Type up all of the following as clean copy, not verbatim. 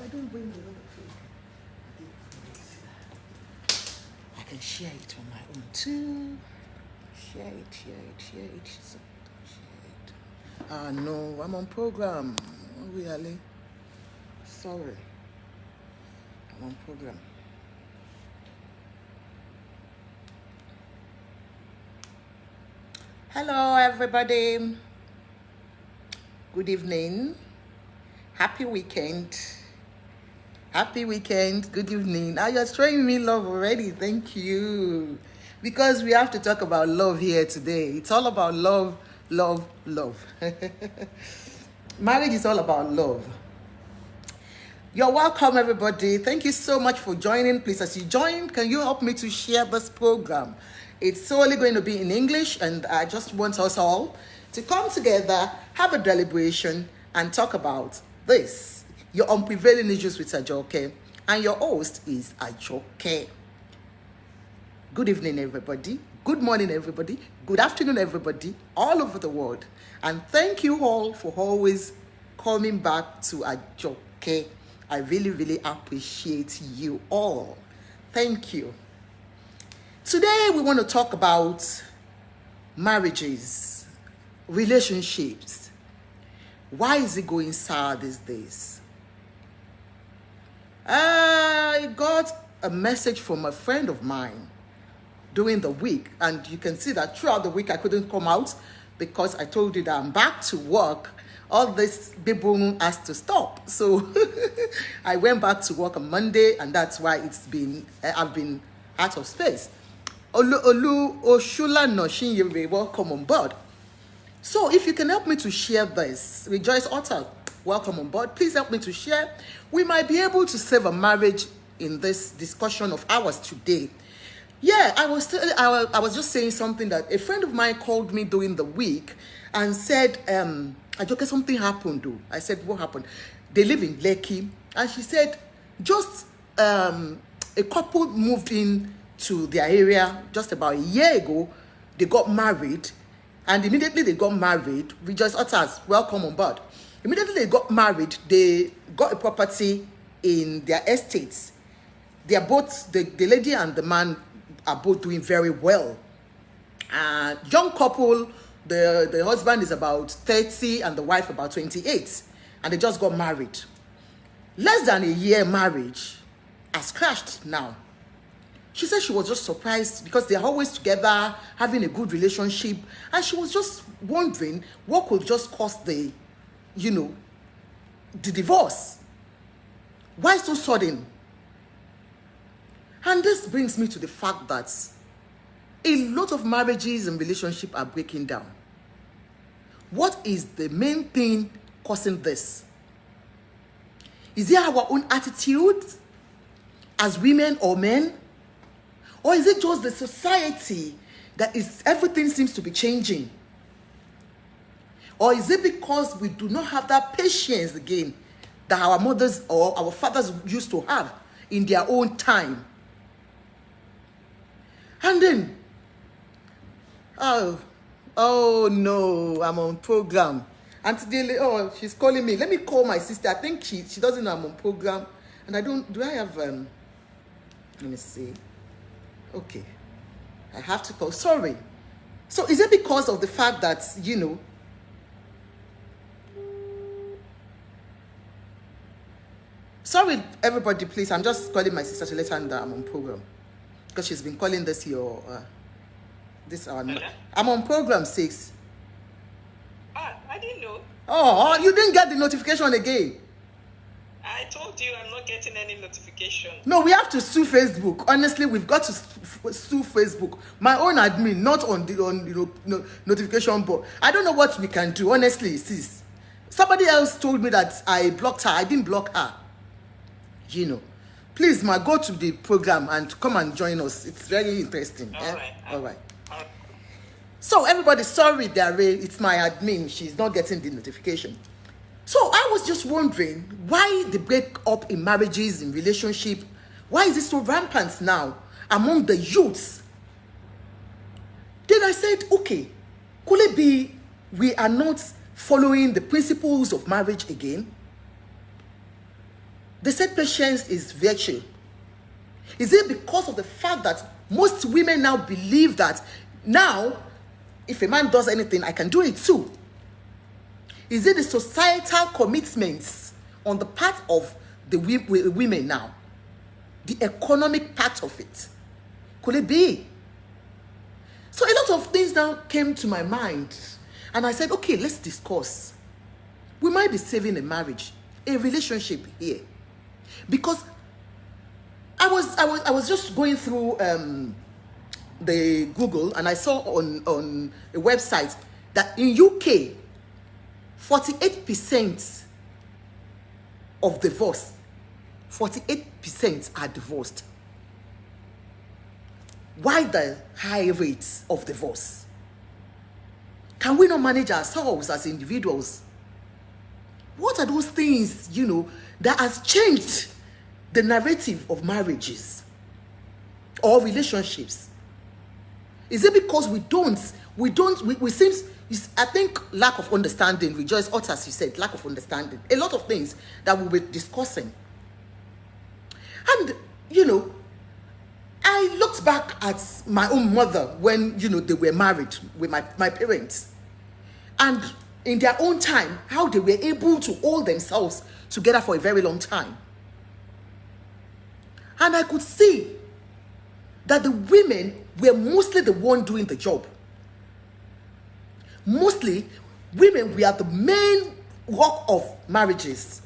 I don't bring a lot of food. I can share it on my own too. Share it. So, share it. Ah, no, I'm on program. Really? Sorry. I'm on program. Hello, everybody. Good evening. Happy weekend. Happy weekend. Good evening. Ah, you're showing me love already. Thank you. Because we have to talk about love here today. It's all about love, love, love. Marriage is all about love. You're welcome, everybody. Thank you so much for joining. Please, as you join, can you help me to share this program? It's solely going to be in English, and I just want us all to come together, have a deliberation, and talk about this. Your unprevailing issues with Ajoke, and your host is Ajoke. Good evening, everybody. Good morning, everybody. Good afternoon, everybody, all over the world. And thank you all for always coming back to Ajoke. I really, really appreciate you all. Thank you. Today, we want to talk about marriages, relationships. Why is it going sour these days? I got a message from a friend of mine during the week, and you can see that throughout the week I couldn't come out because I told you that I'm back to work. All this baboon has to stop, so I went back to work on Monday, and that's why I've been out of space. Olu Oshula Noshin, welcome on board. So if you can help me to share this, Rejoice Otter, welcome on board. Please help me to share. We might be able to save a marriage in this discussion of ours today. Yeah, I was just saying something that a friend of mine called me during the week and said, Ajoke, something happened though. I said, what happened? They live in Lekki, and she said, just a couple moved in to their area just about a year ago. They got married, and immediately they got married. Rejoice Otters, welcome on board. Immediately they got married, they got a property in their estates. They are both, the lady and the man are both doing very well. Young couple, the husband is about 30 and the wife about 28, and they just got married. Less than a year marriage has crashed now. She said she was just surprised because they're always together, having a good relationship, and she was just wondering what could just cause the divorce. Why so sudden? And this brings me to the fact that a lot of marriages and relationships are breaking down. What is the main thing causing this? Is it our own attitude as women or men? Or is it just the society that everything seems to be changing? Or is it because we do not have that patience again that our mothers or our fathers used to have in their own time? And then, oh no, I'm on program. And today, she's calling me. Let me call my sister. I think she doesn't know I'm on program. And do I have, let me see. Okay. I have to call. Sorry. So is it because of the fact that, sorry, everybody, please. I'm just calling my sister to let her know that I'm on program. Because she's been calling this I'm on program 6. I didn't know. Oh, you didn't get the notification again. I told you I'm not getting any notification. No, we have to sue Facebook. Honestly, we've got to sue Facebook. My own admin, not on the notification board. I don't know what we can do. Honestly, sis. Somebody else told me that I blocked her. I didn't block her. Please, go to the program and come and join us. It's very interesting. All right. So, everybody, sorry, it's my admin. She's not getting the notification. So, I was just wondering why the break up in marriages, in relationship, why is it so rampant now among the youths? Then I said, okay, could it be we are not following the principles of marriage again? They said patience is virtue. Is it because of the fact that most women now believe that now, if a man does anything, I can do it too? Is it the societal commitments on the part of the women now? The economic part of it? Could it be? So a lot of things now came to my mind. And I said, okay, let's discuss. We might be saving a marriage, a relationship here. Because I was just going through the Google, and I saw on a website that in UK, 48% of divorce, 48% are divorced. Why the high rates of divorce? Can we not manage ourselves as individuals? What are those things, that has changed the narrative of marriages or relationships? Is it because we seems, I think, lack of understanding. Rejoice, as you said, lack of understanding. A lot of things that we were discussing. And, I looked back at my own mother when, they were married with my parents. And in their own time, how they were able to hold themselves together for a very long time. And I could see that the women were mostly the one doing the job. Mostly, women were the main work of marriages.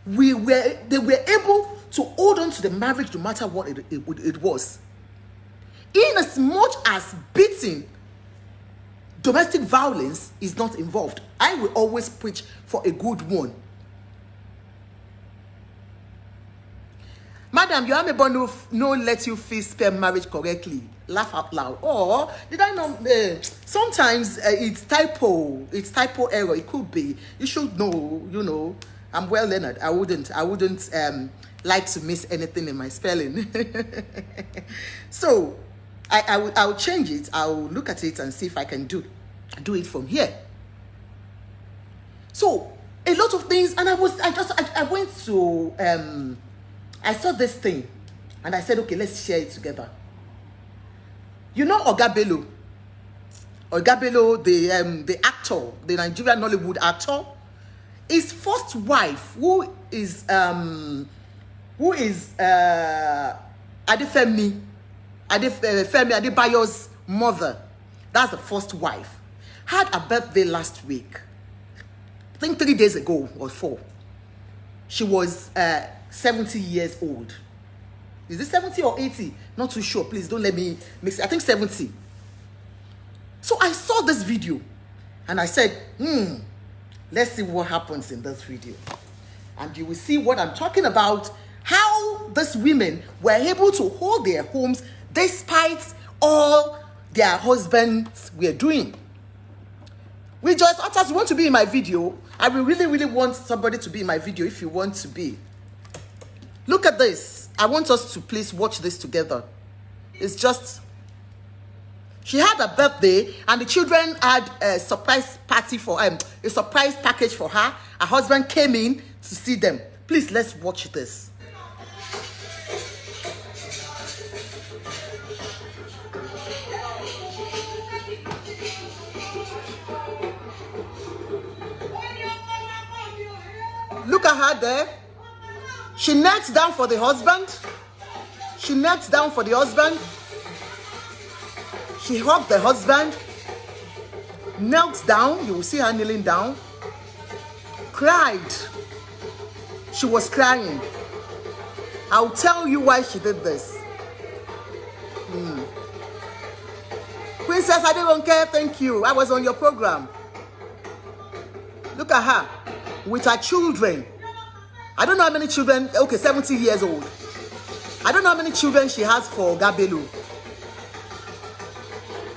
They were able to hold on to the marriage no matter what it was. In as much as beating, domestic violence is not involved. I will always preach for a good one. Madam, your amebo no let you feel spell marriage correctly. Laugh out loud. Or did I know? Sometimes it's typo error. It could be. You should know. I'm well learned. I wouldn't like to miss anything in my spelling. So I'll change it. I'll look at it and see if I can do it from here. So a lot of things, and I went to I saw this thing, and I said, okay, let's share it together. Oga Bello, the actor, the Nigerian Nollywood actor, his first wife, who is Femi Adebayo's mother, that's the first wife, had a birthday last week. I think 3 days ago or 4. She was 70 years old. Is it 70 or 80? Not too sure. Please don't let me mix it. I think 70. So I saw this video and I said, let's see what happens in this video. And you will see what I'm talking about. How these women were able to hold their homes despite all their husbands were doing. Rejoice, Otters, you want to be in my video? I will really, really want somebody to be in my video if you want to be. Look at this. I want us to please watch this together. It's just, she had a birthday and the children had a surprise party for a surprise package for her. Her husband came in to see them. Please, let's watch this. Look at her there. She knelt down for the husband. She knelt down for the husband. She hugged the husband. Knelt down. You will see her kneeling down. Cried. She was crying. I'll tell you why she did this. Princess Aderonke, thank you. I was on your program. Look at her with her children. I don't know how many children. Okay, 70 years old. I don't know how many children she has for Oga Bello.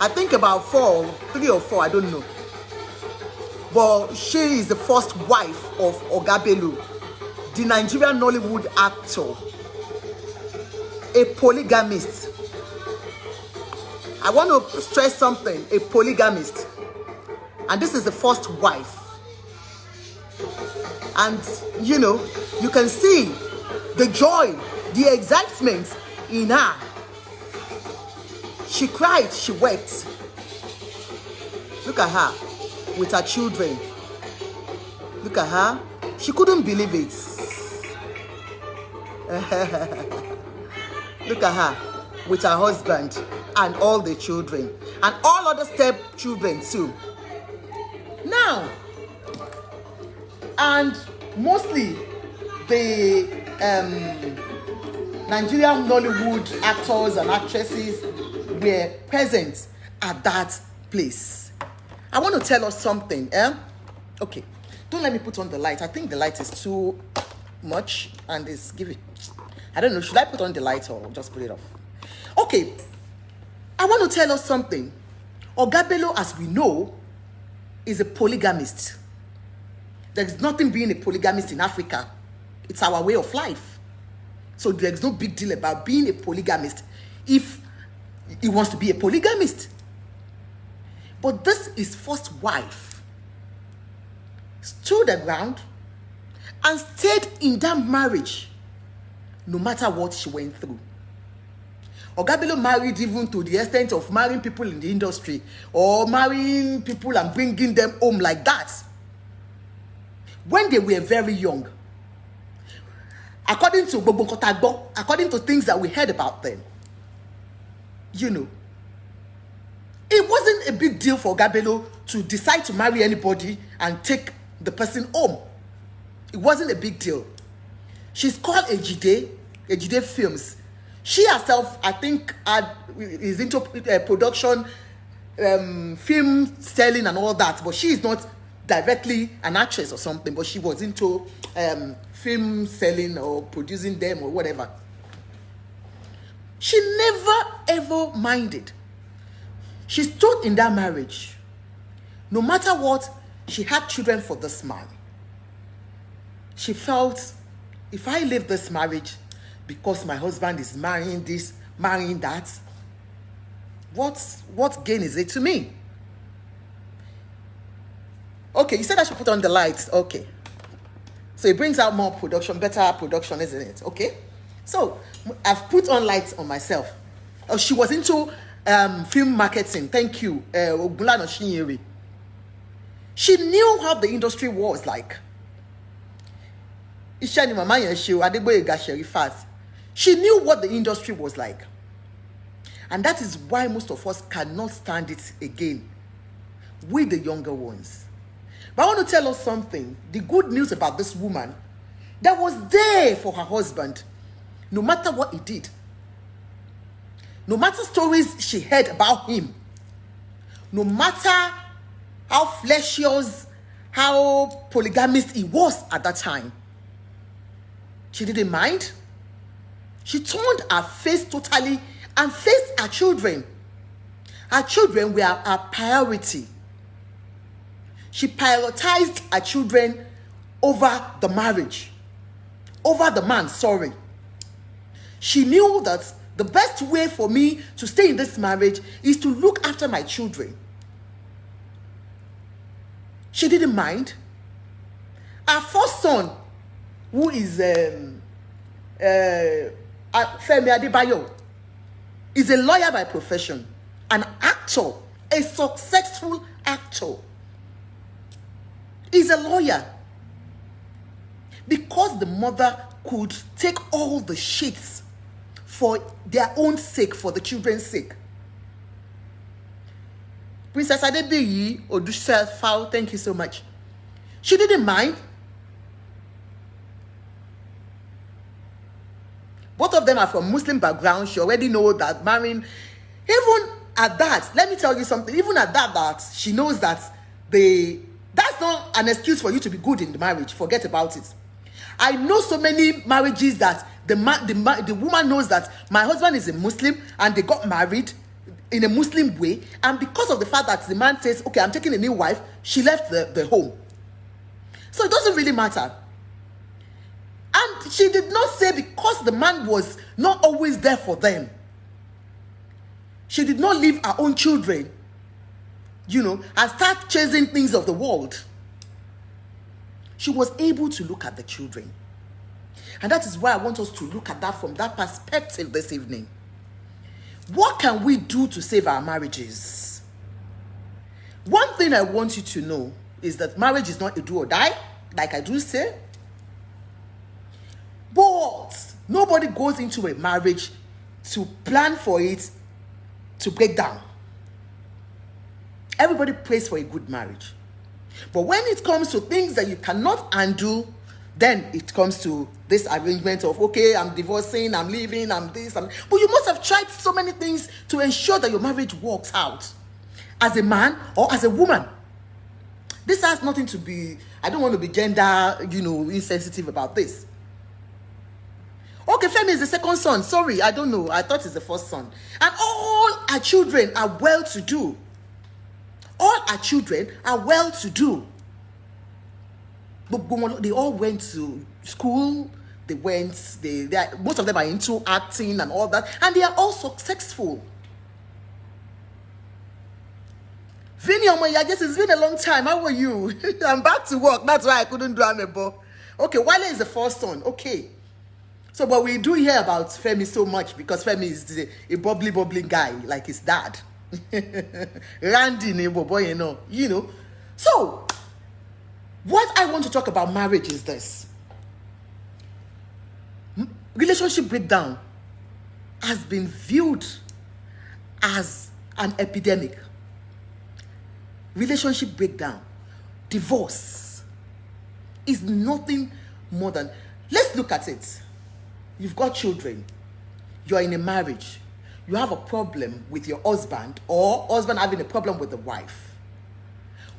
I think about 3 or 4, I don't know. But she is the first wife of Oga Bello, the Nigerian Nollywood actor, a polygamist. I want to stress something, a polygamist. And this is the first wife. And, you know, you can see the joy, the excitement in her. She cried, she wept. Look at her with her children. Look at her. She couldn't believe it. Look at her with her husband and all the children and all other step children too. Now, and mostly the Nigerian Nollywood actors and actresses were present at that place. I want to tell us something. Okay, don't let me put on the light. I think the light is too much and it's giving. I don't know, should I put on the light or just put it off? Okay, I want to tell us something. Oga Bello, as we know, is a polygamist. There's nothing being a polygamist in Africa. It's our way of life. So there's no big deal about being a polygamist if he wants to be a polygamist. But this his first wife stood the ground and stayed in that marriage no matter what she went through. Oga Bello married even to the extent of marrying people in the industry or marrying people and bringing them home like that when they were very young. According to according to things that we heard about them, you know, it wasn't a big deal for Oga Bello to decide to marry anybody and take the person home. It wasn't a big deal. She's called Ejide Films. She herself, I think, is into production, film selling and all that, but she is not directly an actress or something, but she was into film selling or producing them or whatever. She never ever minded. She stood in that marriage. No matter what, she had children for this man. She felt, if I leave this marriage because my husband is marrying this, marrying that, what gain is it to me? Okay, you said I should put on the lights. Okay. So it brings out more production, better production, isn't it? Okay. So I've put on lights on myself. Oh, she was into film marketing. Thank you. Ogunlana Shinyeri. She knew how the industry was like. She knew what the industry was like. And that is why most of us cannot stand it again. We, the younger ones. But I want to tell us something. The good news about this woman that was there for her husband, no matter what he did, no matter stories she heard about him, no matter how fleshious, how polygamist he was at that time, she didn't mind. She turned her face totally and faced her children. Her children were her priority. She prioritized her children over the marriage, over the man, sorry. She knew that the best way for me to stay in this marriage is to look after my children. She didn't mind. Her first son, who is Femi Adebayo, is a lawyer by profession, an actor, a successful actor. He's a lawyer. Because the mother could take all the shits for their own sake, for the children's sake. Princess Adebayi Odusefao, thank you so much. She didn't mind. Both of them are from Muslim background. She already knows that marrying, even at that, let me tell you something, even at that she knows that that's not an excuse for you to be good in the marriage. Forget about it. I know so many marriages that the woman knows that my husband is a Muslim and they got married in a Muslim way, and because of the fact that the man says, okay, I'm taking a new wife, she left the home. So it doesn't really matter. And she did not say because the man was not always there for them. She did not leave her own children, and start chasing things of the world. She was able to look at the children. And that is why I want us to look at that from that perspective this evening. What can we do to save our marriages? One thing I want you to know is that marriage is not a do or die, like I do say. But nobody goes into a marriage to plan for it to break down. Everybody prays for a good marriage. But when it comes to things that you cannot undo, then it comes to this arrangement of, okay, I'm divorcing, I'm leaving, I'm this. But you must have tried so many things to ensure that your marriage works out as a man or as a woman. This has nothing to be, I don't want to be gender, insensitive about this. Okay, Femi is the second son. Sorry, I don't know. I thought it's the first son. And all our children are well-to-do. All our children are well-to-do. They all went to school. Most of them are into acting and all that. And they are all successful. Vinny, I guess it's been a long time. How are you? I'm back to work. That's why I couldn't do Amebo. Okay, Wale is the first son. Okay. So, but we do hear about Femi so much because Femi is a bubbly guy, like his dad. Randy, boy, So, what I want to talk about marriage is this. Relationship breakdown has been viewed as an epidemic. Relationship breakdown, divorce is nothing more than, let's look at it. You've got children, you're in a marriage, you have a problem with your husband or husband having a problem with the wife.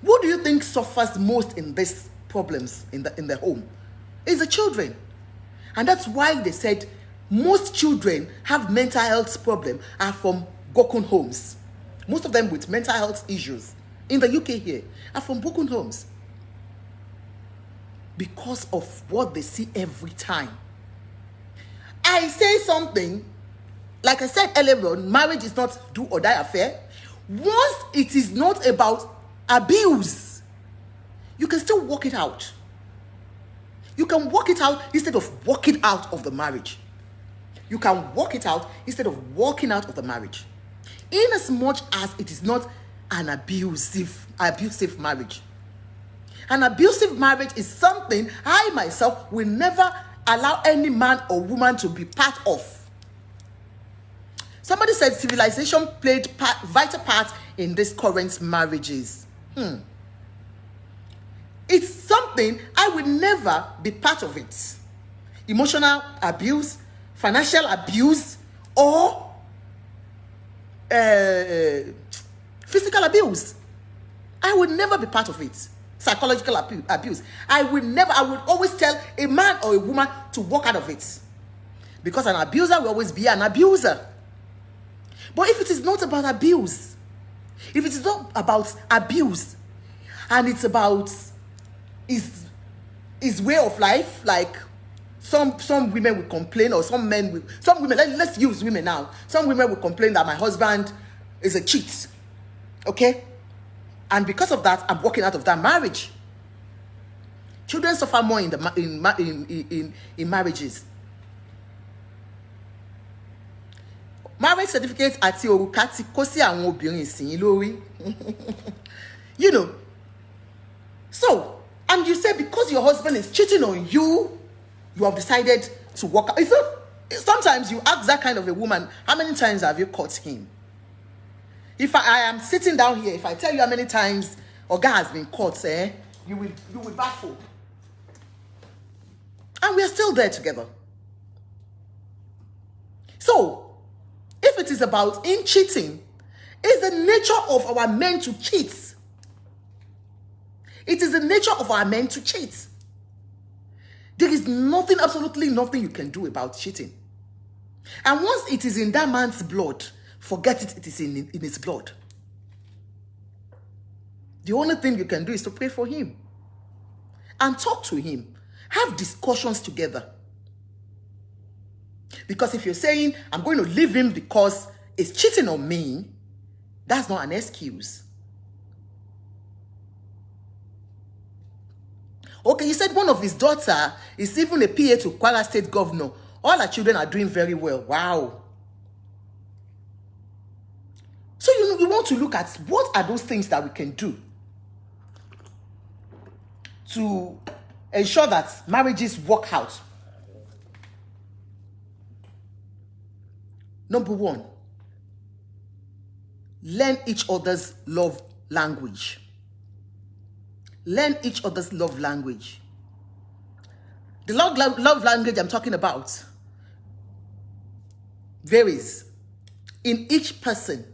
What do you think suffers most in these problems in the home? It's the children. And that's why they said most children have mental health problems are from broken homes. Most of them with mental health issues in the UK here are from broken homes. Because of what they see every time. I say something, like I said earlier on, marriage is not do or die affair. Once it is not about abuse, you can still work it out. You can work it out instead of walking out of the marriage. You can work it out instead of walking out of the marriage. In as much as it is not an abusive marriage. An abusive marriage is something I myself will never allow any man or woman to be part of. Somebody said civilization played vital part in these current marriages. It's something I will never be part of it. Emotional abuse, financial abuse, or physical abuse. I would never be part of it. Psychological abuse. I would always tell a man or a woman to walk out of it. Because an abuser will always be an abuser. But if it is not about abuse, if it is not about abuse, and it's about his way of life, like some women will complain, or some women, let's use women now. Some women will complain that my husband is a cheat. Okay? And because of that, I'm walking out of that marriage. Children suffer more in marriages. Marriage certificates àti òrùka ti kó sí àwọn obìnrin ìsìn lórí. So, and you say because your husband is cheating on you, you have decided to walk out. Sometimes you ask that kind of a woman, how many times have you caught him? If I am sitting down here, if I tell you how many times Oga has been caught, you will baffle. And we are still there together. So, if it is about him cheating, it's the nature of our men to cheat. It is the nature of our men to cheat. There is nothing, absolutely nothing you can do about cheating. And once it is in that man's blood, forget it, it is in his blood. The only thing you can do is to pray for him and talk to him. Have discussions together. Because if you're saying, I'm going to leave him because he's cheating on me, that's not an excuse. Okay, you said one of his daughter is even a PA to Kwara State Governor. All her children are doing very well. Wow. So we want to look at what are those things that we can do to ensure that marriages work out. Number one, learn each other's love language. Learn each other's love language. The love language I'm talking about varies in each person.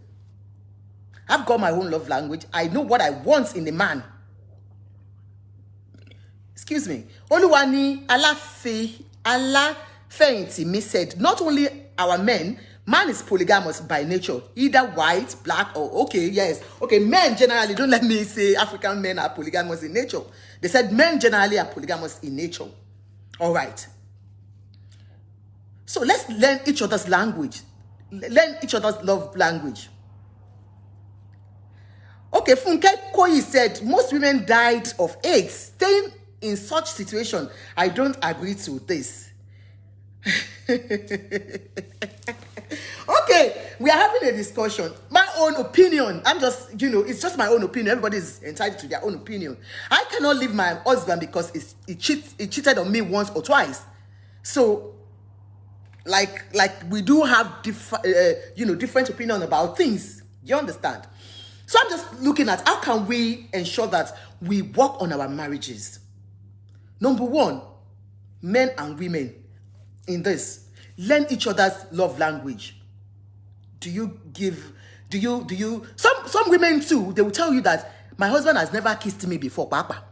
I've got my own love language. I know what I want in a man. Excuse me. Oluwani Alafeyinti me said, not only our men, man is polygamous by nature, either white, black, or okay, yes. Okay, men generally, don't let me say African men are polygamous in nature. They said men generally are polygamous in nature. All right. So let's learn each other's language. Learn each other's love language. Okay, Funke Koyi said, most women died of AIDS. Staying in such situation, I don't agree to this. Okay, we are having a discussion. My own opinion. I'm just, it's just my own opinion. Everybody's entitled to their own opinion. I cannot leave my husband because he cheated on me once or twice. So, like we do have different opinion about things. You understand? So I'm just looking at how can we ensure that we work on our marriages. Number one, men and women in this, learn each other's love language. Some women too, they will tell you that my husband has never kissed me before, Papa.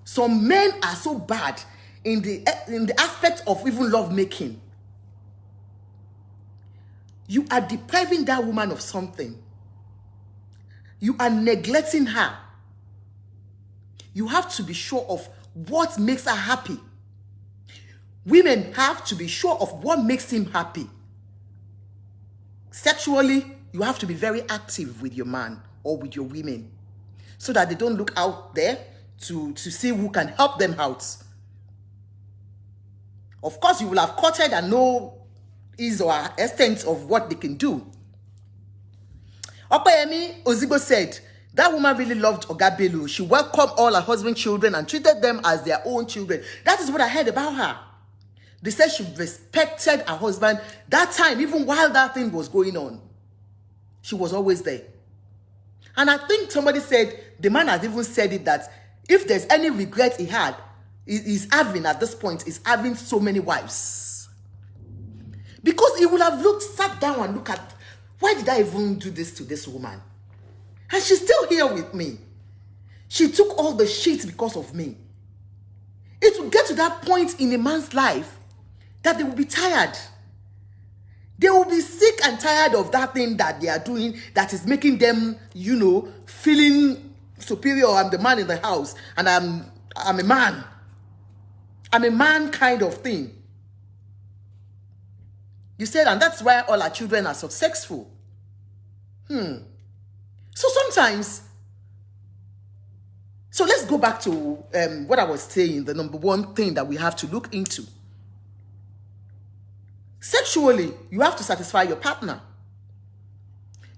Some men are so bad in the aspect of even love making. You are depriving that woman of something. You are neglecting her. You have to be sure of what makes her happy. Women have to be sure of what makes him happy. Sexually, you have to be very active with your man or with your women so that they don't look out there to see who can help them out. Of course, you will have courted and know his or her extent of what they can do. Opeyemi Ozigbo said, that woman really loved Oga Bello. She welcomed all her husband's children and treated them as their own children. That is what I heard about her. They said she respected her husband that time, even while that thing was going on. She was always there. And I think somebody said, the man has even said it, that if there's any regret he's having at this point, is having so many wives. Because he would have sat down and looked at, why did I even do this to this woman? And she's still here with me. She took all the shit because of me. It will get to that point in a man's life that they will be tired. They will be sick and tired of that thing that they are doing that is making them, feeling superior. I'm the man in the house and I'm a man. I'm a man kind of thing. You said, and that's why all our children are successful. So sometimes, so let's go back to what I was saying, the number one thing that we have to look into. Sexually, you have to satisfy your partner.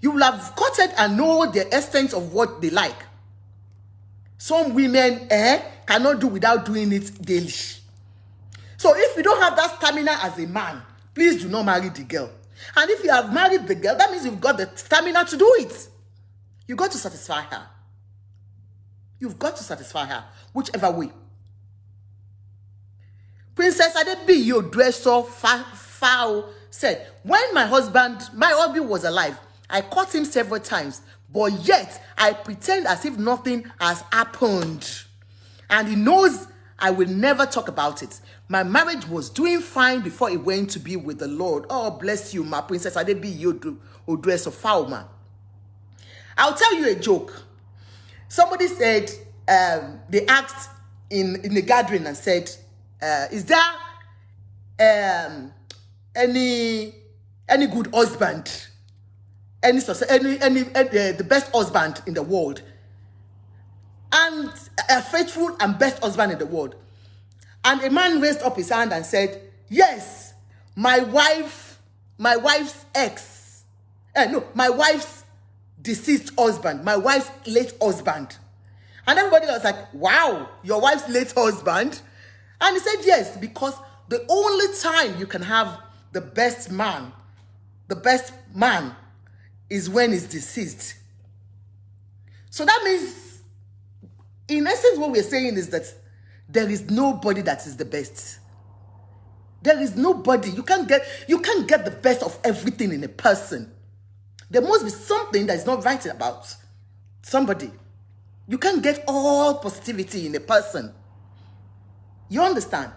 You will have courted and know the extent of what they like. Some women cannot do without doing it daily. So if you don't have that stamina as a man, please do not marry the girl. And if you have married the girl, that means you've got the stamina to do it. You got to satisfy her. You've got to satisfy her, whichever way. Princess Adebi Yodreso Fowl said, when my husband was alive, I caught him several times, but yet I pretend as if nothing has happened. And he knows I will never talk about it. My marriage was doing fine before it went to be with the Lord. Oh, bless you, my Princess Adebi Yodreso Fowl, man. I'll tell you a joke. Somebody said, they asked in the gathering and said, is there any good husband, the best husband in the world? And and a faithful and best husband in the world. And a man raised up his hand and said, yes, my wife's deceased husband, my wife's late husband. And everybody was like, wow, your wife's late husband? And he said, yes, because the only time you can have the best man is when he's deceased. So that means, in essence, what we're saying is that there is nobody that is the best. There is nobody. You can't get the best of everything in a person. There must be something that is not right about somebody. You can't get all positivity in a person. You understand?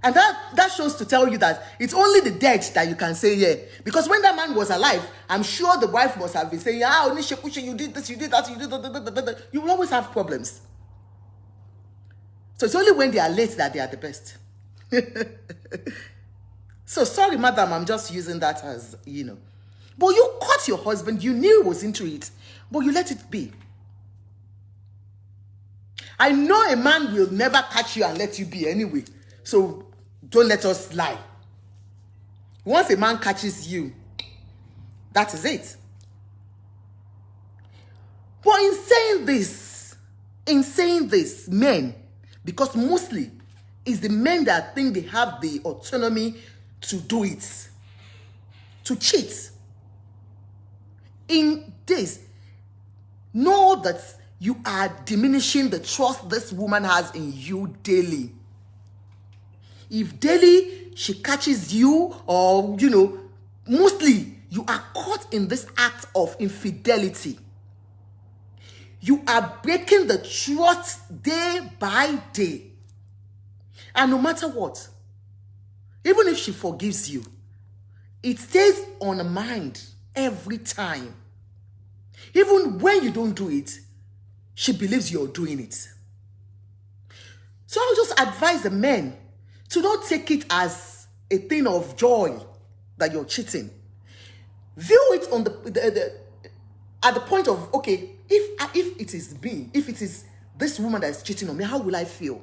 And that shows to tell you that it's only the dead that you can say, yeah. Because when that man was alive, I'm sure the wife must have been saying, Onishekushe, you did this, you did that, you did that. You will always have problems. So it's only when they are late that they are the best. So sorry, madam, I'm just using that as, But you caught your husband, you knew he was into it, but you let it be. I know a man will never catch you and let you be anyway. So don't let us lie. Once a man catches you, that is it. But in saying this, men, because mostly it's the men that think they have the autonomy to do it, to cheat. In this, know that you are diminishing the trust this woman has in you daily. If daily she catches you, or, mostly you are caught in this act of infidelity. You are breaking the trust day by day. And no matter what, even if she forgives you, it stays on the mind every time. Even when you don't do it, she believes you're doing it. So I'll just advise the men to not take it as a thing of joy that you're cheating. View it on at the point of, okay, if it is me, if it is this woman that is cheating on me, how will I feel?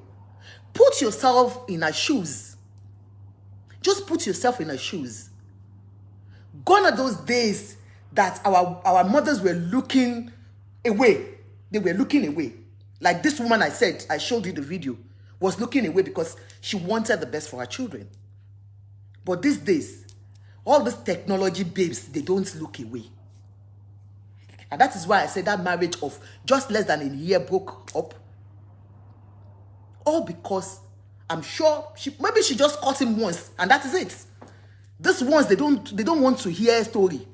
Put yourself in her shoes. Just put yourself in her shoes. Gone are those days that our mothers were looking away. They were looking away. Like this woman I showed you the video, was looking away because she wanted the best for her children. But these days, all these technology babes, they don't look away. And that is why I said that marriage of just less than a year broke up. All because I'm sure maybe she just caught him once, and that is it. These ones, they don't want to hear a story.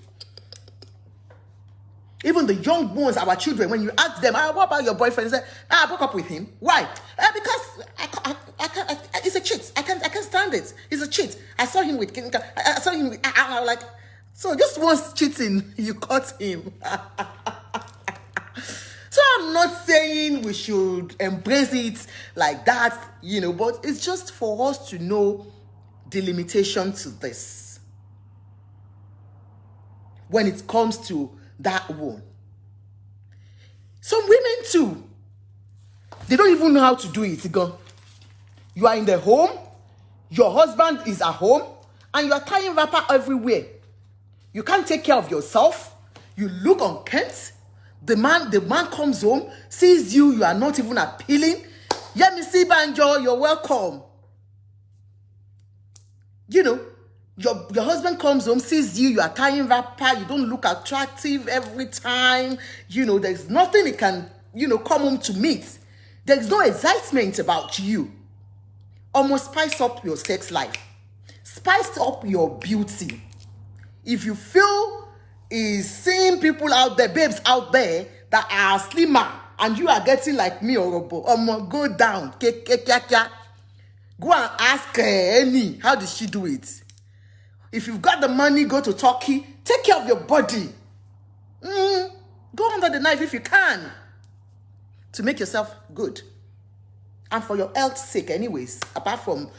Even the young ones, our children, when you ask them, what about your boyfriend? They say, I broke up with him. Why? Because it's a cheat. I can't stand it. It's a cheat. I saw him with, I like, so just once cheating, you caught him. So I'm not saying we should embrace it like that, but it's just for us to know the limitation to this. When it comes to that one. Some women too, they don't even know how to do it. You are in the home, your husband is at home, and you are tying wrapper everywhere. You can't take care of yourself. You look unkempt. The man comes home, sees you are not even appealing. Let me see, Banjo, you're welcome. Your husband comes home, sees you are tying wrapper, you don't look attractive every time. There's nothing he can, come home to meet. There's no excitement about you. Almost spice up your sex life. Spice up your beauty. If you feel is seeing people out there, babes out there that are slimmer, and you are getting like me or go down. Go and ask Annie, how did she do it? If you've got the money, go to Turkey. Take care of your body. Go under the knife if you can. To make yourself good. And for your health's sake anyways. Apart from,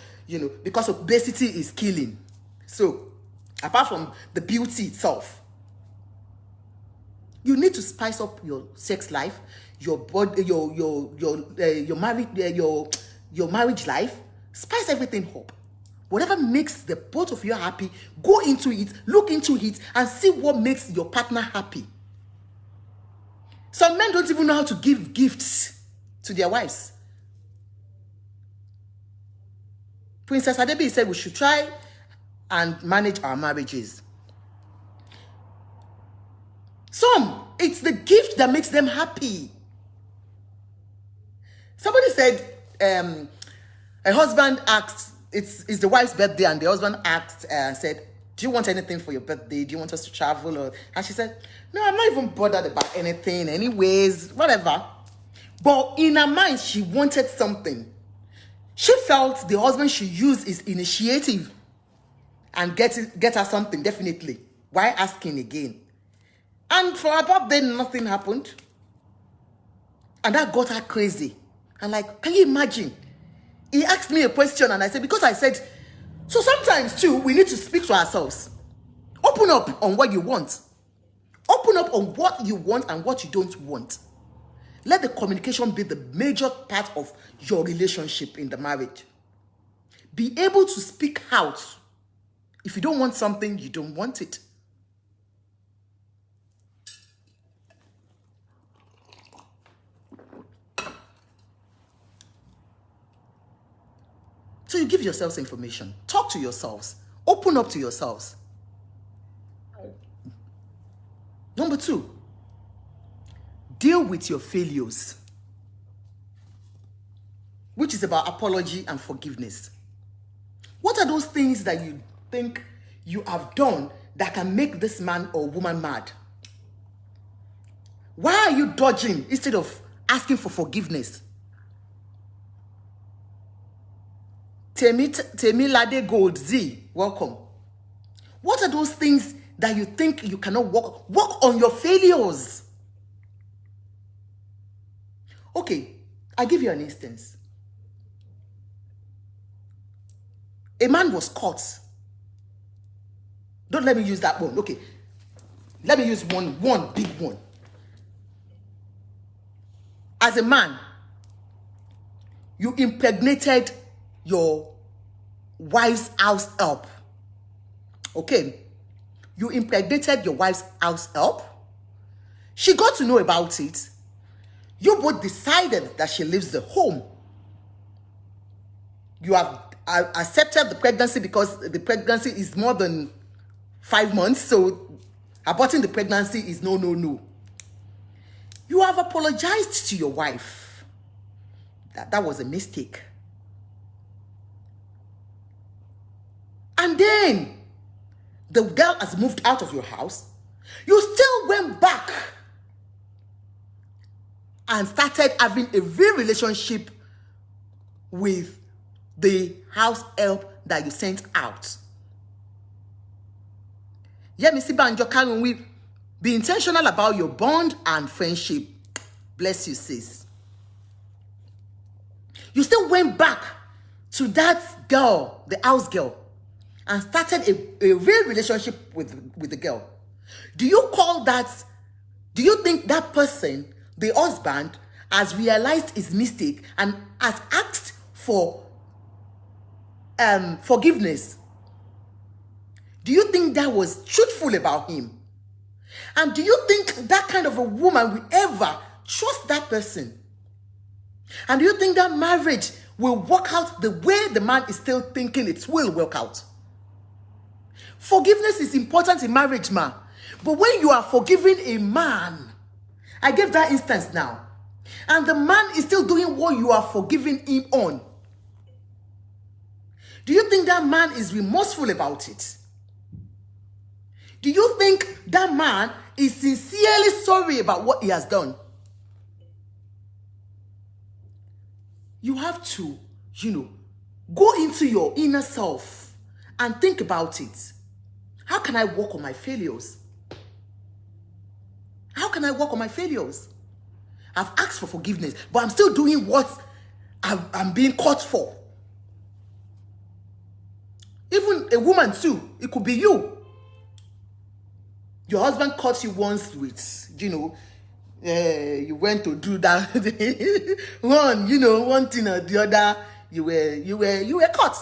because obesity is killing. So, apart from the beauty itself. You need to spice up your sex life, your body, your marriage life. Spice everything up. Whatever makes the both of you happy, go into it, look into it, and see what makes your partner happy. Some men don't even know how to give gifts to their wives. Princess Adebi said we should try and manage our marriages. Some, it's the gift that makes them happy. Somebody said, a husband asked, it's the wife's birthday, and the husband asked, said, do you want anything for your birthday? Do you want us to travel? And she said, no, I'm not even bothered about anything, anyways, whatever. But in her mind, she wanted something. She felt the husband should use his initiative and get her something, definitely. Why asking again? And for about then, nothing happened. And that got her crazy. And like, can you imagine? He asked me a question and I said, because I said, so sometimes too, we need to speak to ourselves. Open up on what you want. Open up on what you want and what you don't want. Let the communication be the major part of your relationship in the marriage. Be able to speak out. If you don't want something, you don't want it. So you give yourselves information. Talk to yourselves. Open up to yourselves. Number 2, deal with your failures, which is about apology and forgiveness. What are those things that you think you have done that can make this man or woman mad? Why are you dodging instead of asking for forgiveness? Temilade Gold Z, welcome. What are those things that you think you cannot work on your failures? Okay, I'll give you an instance. A man was caught. Don't let me use that one. Okay, let me use one big one. As a man, you impregnated your wife's house help. Okay, you impregnated your wife's house help. She got to know about it. You both decided that she leaves the home. You have accepted the pregnancy because the pregnancy is more than 5 months. So aborting the pregnancy is no. You have apologized to your wife. That was a mistake. And then the girl has moved out of your house. You still went back and started having a real relationship with the house help that you sent out. Yemisi Banjo, can we be intentional about your bond and friendship? Bless you, sis. You still went back to that girl, the house girl, and started a real relationship with the girl. Do you think that person, the husband, has realized his mistake and has asked for forgiveness? Do you think that was truthful about him? And do you think that kind of a woman will ever trust that person? And do you think that marriage will work out the way the man is still thinking it will work out? Forgiveness is important in marriage, ma. But when you are forgiving a man, I gave that instance now, and the man is still doing what you are forgiving him on, do you think that man is remorseful about it? Do you think that man is sincerely sorry about what he has done? You have to, go into your inner self and think about it. How can I work on my failures? How can I work on my failures? I've asked for forgiveness, but I'm still doing what I'm being caught for. Even a woman too, it could be you. Your husband caught you once with, you went to do that one thing or the other. You were caught.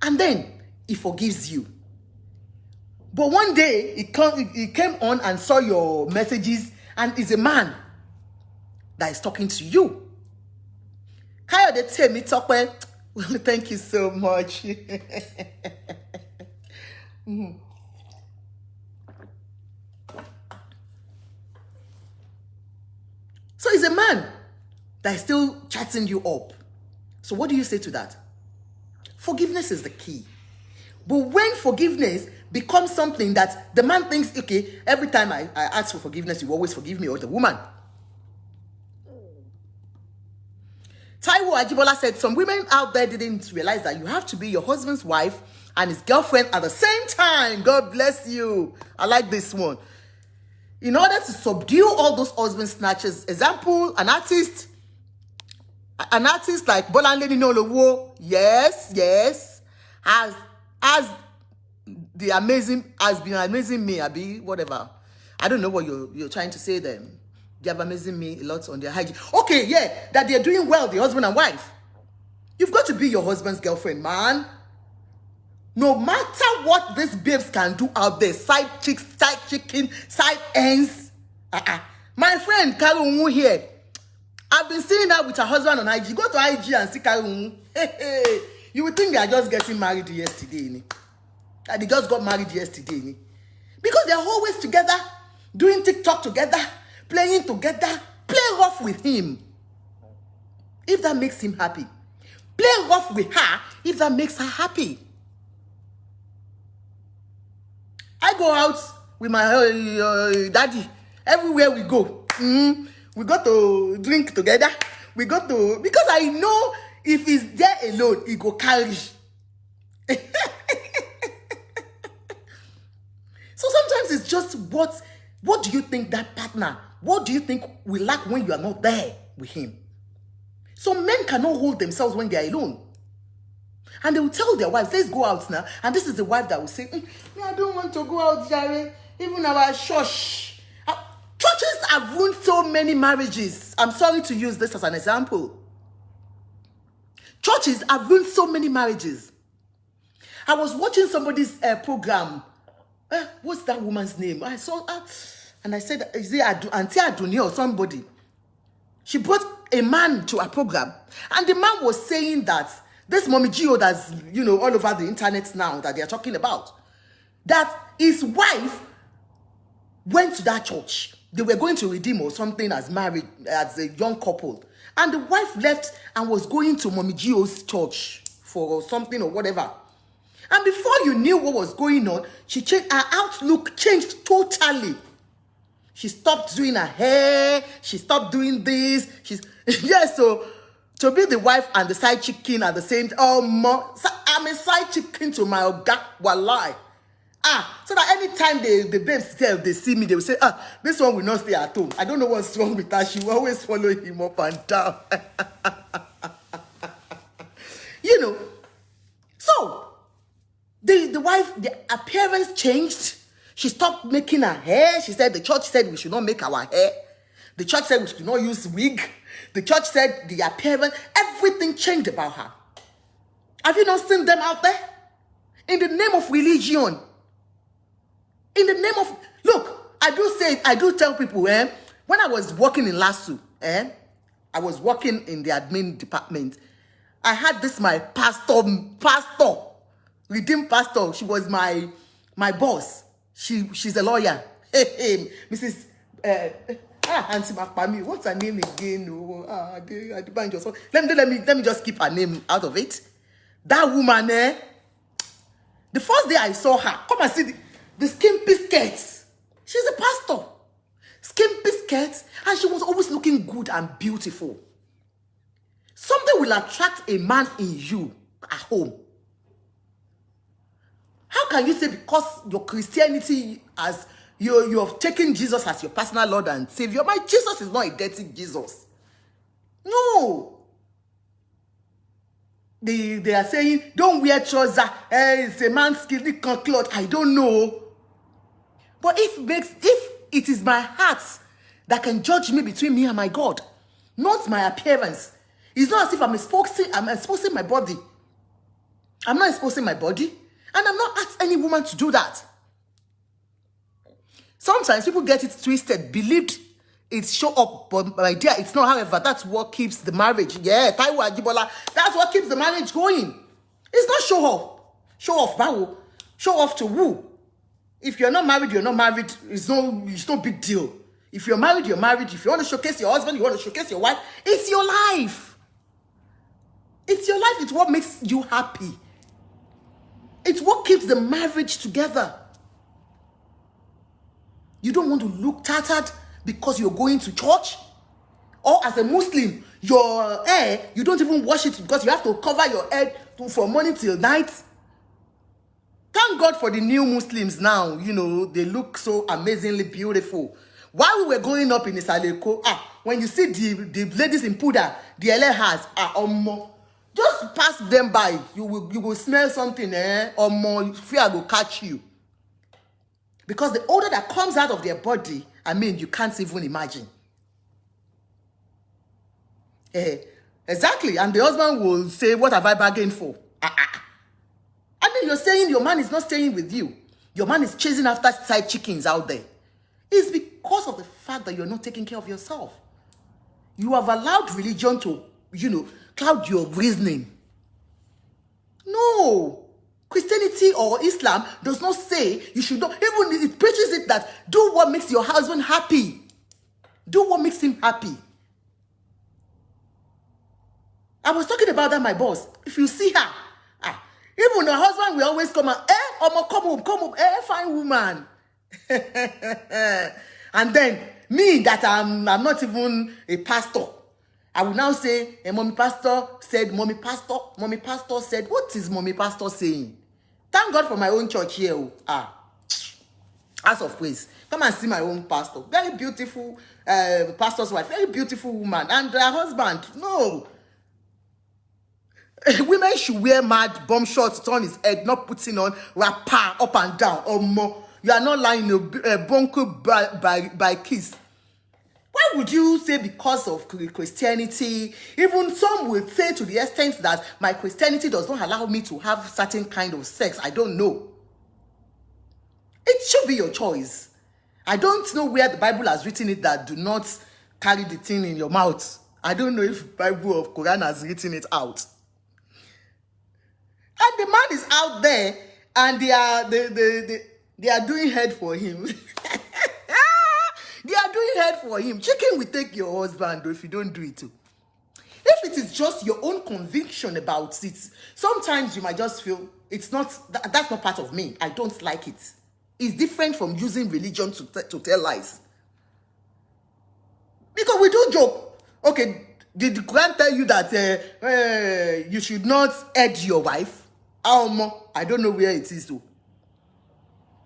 And then he forgives you. But one day he came on and saw your messages and is a man that is talking to you. Kayode Temi Tokwe, thank you so much. So he's a man that is still chatting you up. So what do you say to that? Forgiveness is the key. But when forgiveness becomes something that the man thinks, okay, every time I ask for forgiveness, you always forgive me, or the woman. Taiwo Ajibola said, some women out there didn't realize that you have to be your husband's wife and his girlfriend at the same time. God bless you. I like this one. In order to subdue all those husband snatchers, example, an artist like Bola yes, has been amazing me, Abi, whatever. I don't know what you're trying to say then. They have amazing me a lot on their hygiene. Okay, yeah, that they're doing well, the husband and wife. You've got to be your husband's girlfriend, man. No matter what these babes can do out there, side chicks, side chicken, side ends. My friend Karungu here, I've been seeing her with her husband on IG. Go to IG and see Karungu. Hey. You would think they are just getting married yesterday. That they just got married yesterday. Because they're always together, doing TikTok together, playing together. Play rough with him if that makes him happy. Play rough with her if that makes her happy. I go out with my daddy. Everywhere we go. We go to drink together. We go to... Because I know if he's there alone, he go carry. So sometimes it's just what do you think that partner, what do you think we lack when you are not there with him? So men cannot hold themselves when they are alone. And they will tell their wives, let's go out now. And this is the wife that will say, I don't want to go out, Jerry. Even our church. Churches have ruined so many marriages. I'm sorry to use this as an example. Churches have ruined so many marriages. I was watching somebody's program. What's that woman's name? I saw her, and I said, is it Auntie Adunia or somebody? She brought a man to a program, and the man was saying that this Mommy Gio that's, all over the internet now that they are talking about, that his wife went to that church. They were going to redeem or something as married, as a young couple. And the wife left and was going to Mommy Gio's church for something or whatever. And before you knew what was going on, she changed, her outlook changed totally. She stopped doing her hair. She stopped doing this. So to be the wife and the side chicken at the same time. I'm a side chicken to my oga, walai. So that anytime the babes they see me, they will say, this one will not stay at home. I don't know what's wrong with her. She will always follow him up and down. So the wife, the appearance changed. She stopped making her hair. She said the church said we should not make our hair. The church said we should not use wig. The church said the appearance, everything changed about her. Have you not seen them out there? In the name of religion. In the name of... Look, I do tell people, when I was working in LASU, I was working in the admin department. I had this, my pastor, redeemed pastor. She was my boss. She's a lawyer. Mrs. Auntie Makpami, what's her name again? Let me just keep her name out of it. That woman, the first day I saw her, come and see the skimpy skirts. She's a pastor. Skimpy skirts, and she was always looking good and beautiful. Something will attract a man in you at home. How can you say because your Christianity as you have taken Jesus as your personal Lord and Savior? My Jesus is not a dirty Jesus. No. they are saying, don't wear trouser. It's a man's skin cloth. I don't know. But if it is my heart that can judge me between me and my God, not my appearance. It's not as if I'm exposing my body. I'm not exposing my body. And I'm not asking any woman to do that. Sometimes people get it twisted, believed it's show up, but my dear, it's not. However, that's what keeps the marriage. Yeah, Taiwo Ajibola, that's what keeps the marriage going. It's not show off. Show off, Bawo. Show off to who? If you're not married, you're not married. It's no big deal. If you're married, you're married. If you want to showcase your husband, you want to showcase your wife. It's your life. It's your life. It's what makes you happy. It's what keeps the marriage together. You don't want to look tattered because you're going to church. Or as a Muslim, your hair, you don't even wash it because you have to cover your head from morning till night. Thank God for the new Muslims now. You know, they look so amazingly beautiful. While we were growing up in Isaleko, when you see the ladies in Puda, the elehas, just pass them by. You will smell something, fear will catch you. Because the odor that comes out of their body, you can't even imagine. Exactly. And the husband will say, what have I bargained for? And then you're saying your man is not staying with you. Your man is chasing after side chickens out there. It's because of the fact that you're not taking care of yourself. You have allowed religion to, cloud your reasoning. No. Christianity or Islam does not say you should not, even it preaches it that do what makes your husband happy. Do what makes him happy. I was talking about that, my boss. If you see her, even her husband will always come and, come up, fine woman. And then me that I'm not even a pastor, I will now say, mommy pastor said, mommy pastor said, what is mommy pastor saying? Thank God for my own church here. House of praise. Come and see my own pastor. Very beautiful pastor's wife. Very beautiful woman. And her husband. No. Women should wear mad bomb shorts, turn his head, not putting on wrapper up and down. You are not lying a bunker by kiss. Why would you say because of Christianity? Even some will say to the extent that my Christianity does not allow me to have certain kind of sex. I don't know. It should be your choice. I don't know where the Bible has written it that do not carry the thing in your mouth. I don't know if Bible or Quran has written it out. And the man is out there and they are doing head for him. They are doing head for him. Chicken will take your husband if you don't do it too. If it is just your own conviction about it, sometimes you might just feel it's not, that's not part of me. I don't like it. It's different from using religion to tell lies. Because we do joke. Okay, did the Quran tell you that you should not head your wife? I don't know where it is though.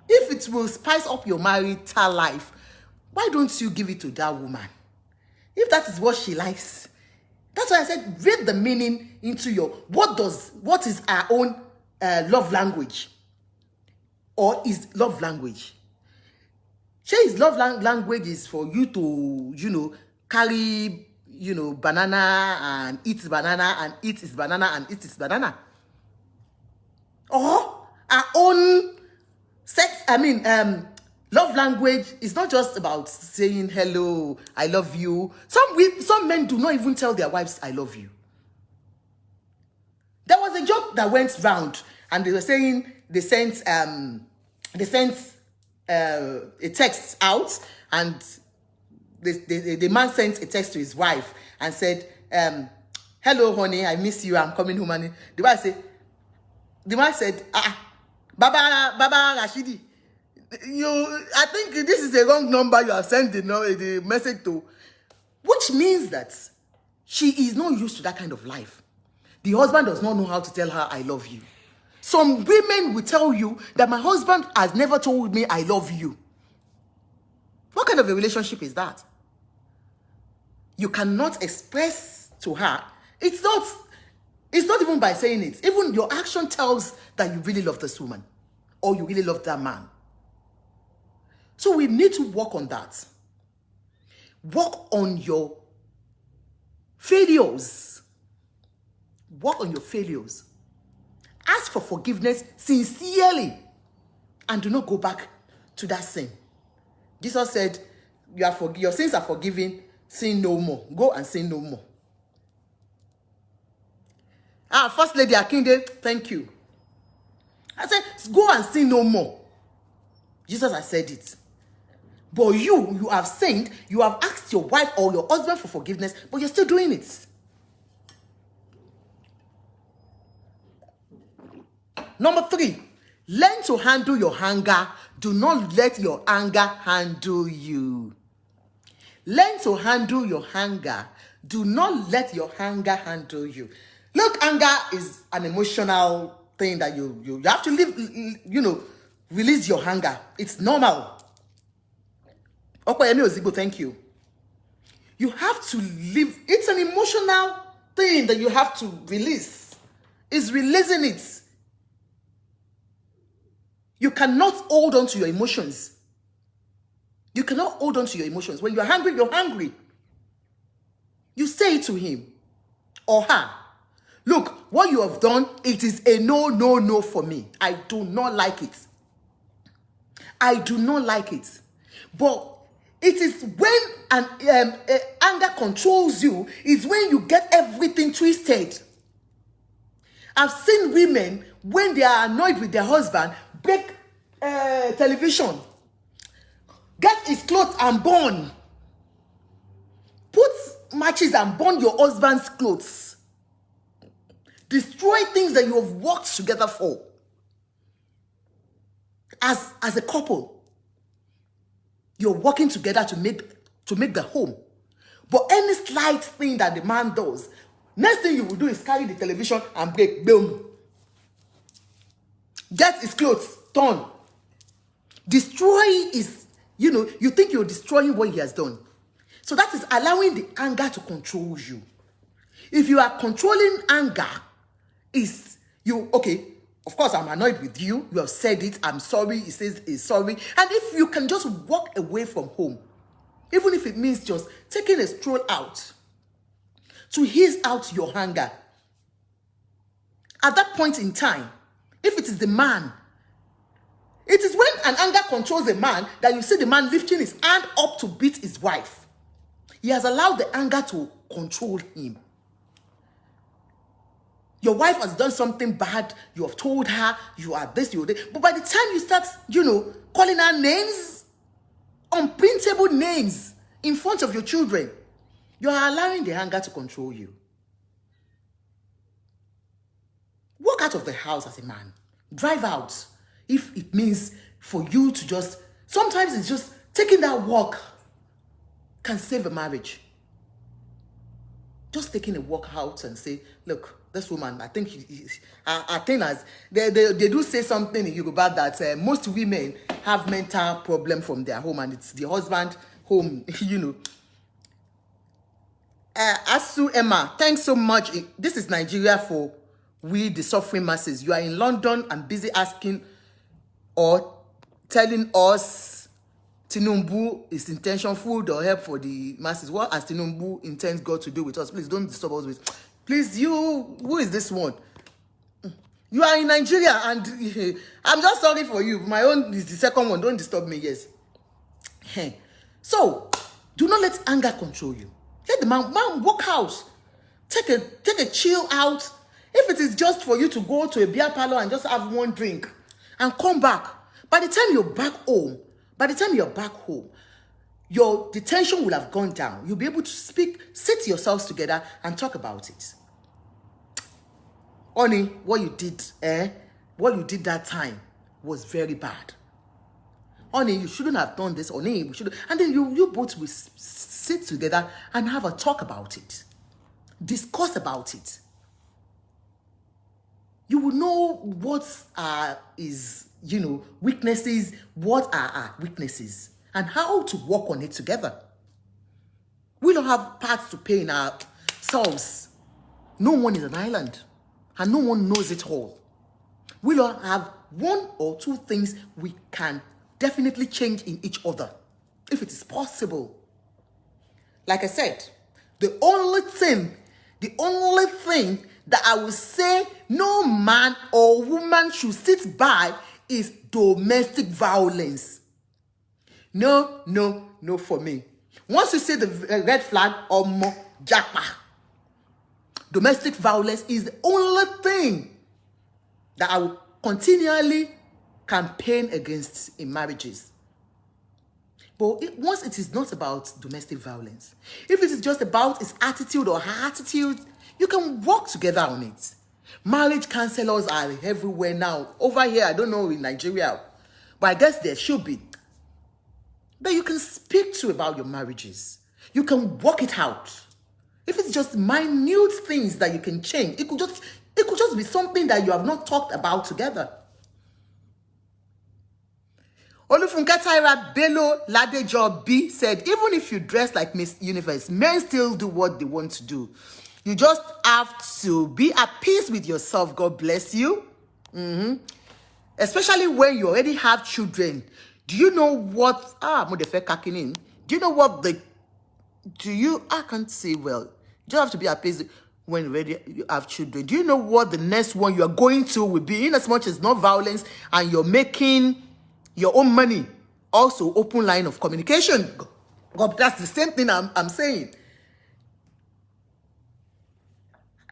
If it will spice up your marital life, why don't you give it to that woman? If that is what she likes. That's why I said, read the meaning into your, what is our own love language? Or is love language? His love language is for you to, carry, banana and eat banana and eat his banana and eat his banana. Or our own sex, love language is not just about saying hello, I love you. Some men do not even tell their wives, I love you. There was a joke that went round, and they were saying they sent a text out, and the man sent a text to his wife and said, hello, honey, I miss you, I'm coming home. And the man said, Baba Rashidi, I think this is a wrong number you have sent the message to. Which means that she is not used to that kind of life. The husband does not know how to tell her, I love you. Some women will tell you that my husband has never told me, I love you. What kind of a relationship is that? You cannot express to her. It's It's not even by saying it. Even your action tells that you really love this woman or you really love that man. So we need to work on that. Work on your failures. Work on your failures. Ask for forgiveness sincerely and do not go back to that sin. Jesus said, your sins are forgiven, sin no more. Go and sin no more. First Lady Akinde, thank you. I said, go and sin no more. Jesus has said it. But you have sinned, you have asked your wife or your husband for forgiveness, but you're still doing it. Number 3, learn to handle your anger. Do not let your anger handle you. Learn to handle your anger. Do not let your anger handle you. Look, anger is an emotional thing that you have to live, release your anger. It's normal. Okoyemi Ozigbo, thank you. You have to live. It's an emotional thing that you have to release. It's releasing it. You cannot hold on to your emotions. You cannot hold on to your emotions. When you're hungry, you're hungry. You say it to him or her. Look, what you have done, it is a no, no, no for me. I do not like it. I do not like it. But it is when anger controls you, it's when you get everything twisted. I've seen women, when they are annoyed with their husband, break television, get his clothes and burn. Put matches and burn your husband's clothes. Destroy things that you have worked together for. As a couple. You're working together to make the home. But any slight thing that the man does, next thing you will do is carry the television and break. Boom. Get his clothes torn. Destroy is, you think you're destroying what he has done. So that is allowing the anger to control you. If you are controlling anger, okay, of course, I'm annoyed with you. You have said it. I'm sorry. He says he's sorry. And if you can just walk away from home, even if it means just taking a stroll out to ease out your anger. At that point in time, if it is the man, it is when an anger controls a man that you see the man lifting his hand up to beat his wife. He has allowed the anger to control him. Your wife has done something bad. You have told her you are this, you are that. But by the time you start, calling her names, unprintable names in front of your children, you are allowing the anger to control you. Walk out of the house as a man. Drive out. If it means for you to sometimes it's just taking that walk can save a marriage. Just taking a walk out and say, look, this woman, I think they do say something in Yoruba that most women have mental problem from their home, and it's the husband home, Asu Emma, thanks so much. This is Nigeria for we, the suffering masses. You are in London and busy asking or telling us Tinubu is intention food or help for the masses. What has Tinubu intends God to do with us? Please don't disturb us with. Please, who is this one? You are in Nigeria and I'm just sorry for you. My own is the second one. Don't disturb me, yes. So, do not let anger control you. Let the man walk out. Take a chill out. If it is just for you to go to a beer parlor and just have one drink and come back. By the time you're back home, the tension will have gone down. You'll be able to sit yourselves together and talk about it. Honey, what you did that time was very bad. Honey, you shouldn't have done this. Honey, we should. And then you both will sit together and have a talk about it. Discuss about it. You will know what is weaknesses, what are our weaknesses, and how to work on it together. We don't have parts to play in our souls. No one is an island. and no one knows it all. We'll all have one or two things we can definitely change in each other, if it is possible. Like I said, the only thing that I will say no man or woman should sit by is domestic violence. No for me. Once you see the red flag, omo japa. Domestic violence is the only thing that I will continually campaign against in marriages. But once it is not about domestic violence, if it is just about his attitude or her attitude, you can work together on it. Marriage counselors are everywhere now. Over here, I don't know in Nigeria, but I guess there should be. That you can speak to about your marriages. You can work it out. If it's just minute things that you can change, it could just be something that you have not talked about together. Olufunke Tyra Bello Ladejo B said, even if you dress like Miss Universe, men still do what they want to do. You just have to be at peace with yourself. God bless you. Especially when you already have children. Do you know what? Do you know what I can't say well. You don't have to be at peace when you have children. Do you know what the next one you are going to will be? In as much as not violence and you're making your own money, also open line of communication. God, that's the same thing I'm saying.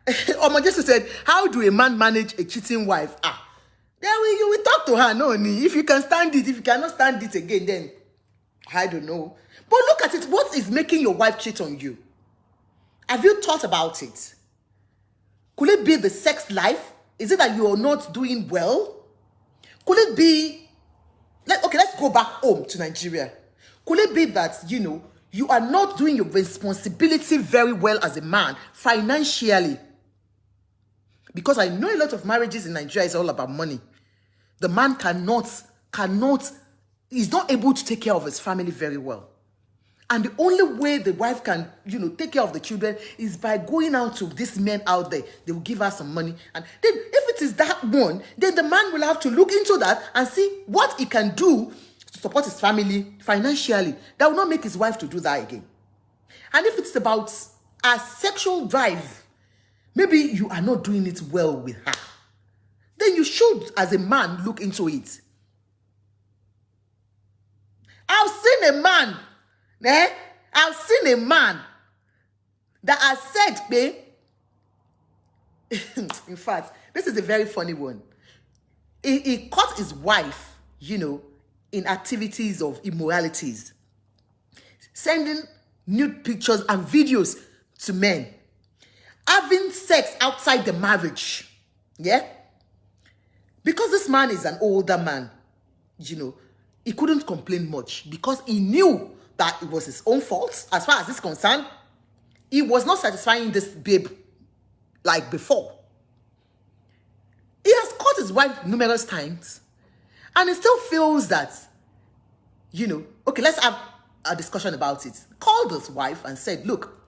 Omo Jesus said, how do a man manage a cheating wife? Then you will talk to her, no? If you can stand it, if you cannot stand it again, then I don't know. But look at it. What is making your wife cheat on you? Have you thought about it? Could it be the sex life? Is it that you are not doing well? Could it be, let's go back home to Nigeria. Could it be that, you are not doing your responsibility very well as a man financially? Because I know a lot of marriages in Nigeria is all about money. The man is not able to take care of his family very well. And the only way the wife can, take care of the children is by going out to these men out there. They will give her some money. And then if it is that one, then the man will have to look into that and see what he can do to support his family financially. That will not make his wife to do that again. And if it's about a sexual drive, maybe you are not doing it well with her, then you should, as a man, look into it. I've seen a man that has said, babe, in fact, this is a very funny one. He caught his wife, in activities of immoralities, sending nude pictures and videos to men, having sex outside the marriage. Yeah? Because this man is an older man, he couldn't complain much because he knew that it was his own fault. As far as this concerned, he was not satisfying this babe like before. He has caught his wife numerous times, and he still feels that, okay, let's have a discussion about it. Called his wife and said, look,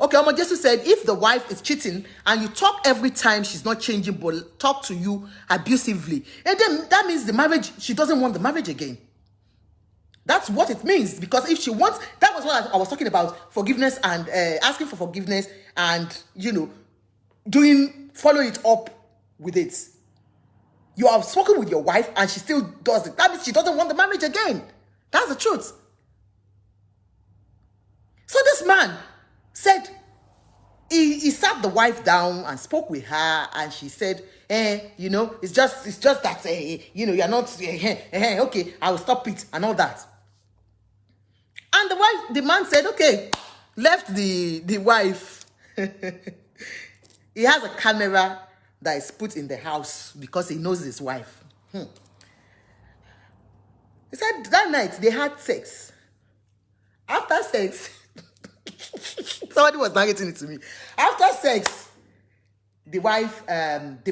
okay, Omo Jesus said, if the wife is cheating and you talk every time she's not changing but talk to you abusively, and then that means the marriage, she doesn't want the marriage again. That's what it means. Because if she wants, that was what I was talking about, forgiveness and asking for forgiveness and, follow it up with it. You have spoken with your wife and she still does it. That means she doesn't want the marriage again. That's the truth. So this man said, he sat the wife down and spoke with her, and she said, it's just that, you're not, okay, I will stop it and all that. And the man said, okay, left the wife. He has a camera that is put in the house because he knows his wife. He said that night they had sex. After sex, somebody was narrating it to me. After sex, the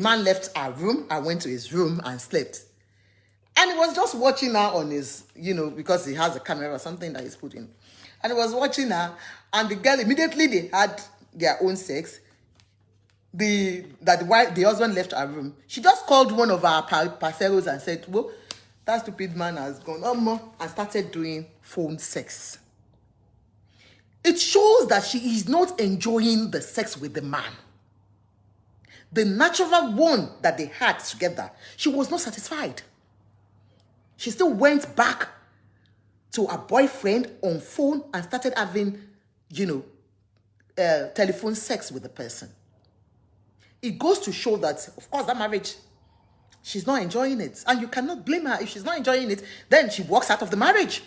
man left her room and went to his room and slept. And he was just watching her on his, because he has a camera or something that he's put in. And he was watching her, and the girl, immediately they had their own sex, the husband left her room, she just called one of our parceros and said, well, that stupid man has gone and started doing phone sex. It shows that she is not enjoying the sex with the man. The natural one that they had together, she was not satisfied. She still went back to her boyfriend on phone and started having, telephone sex with the person. It goes to show that, of course, that marriage, she's not enjoying it. And you cannot blame her. If she's not enjoying it, then she walks out of the marriage.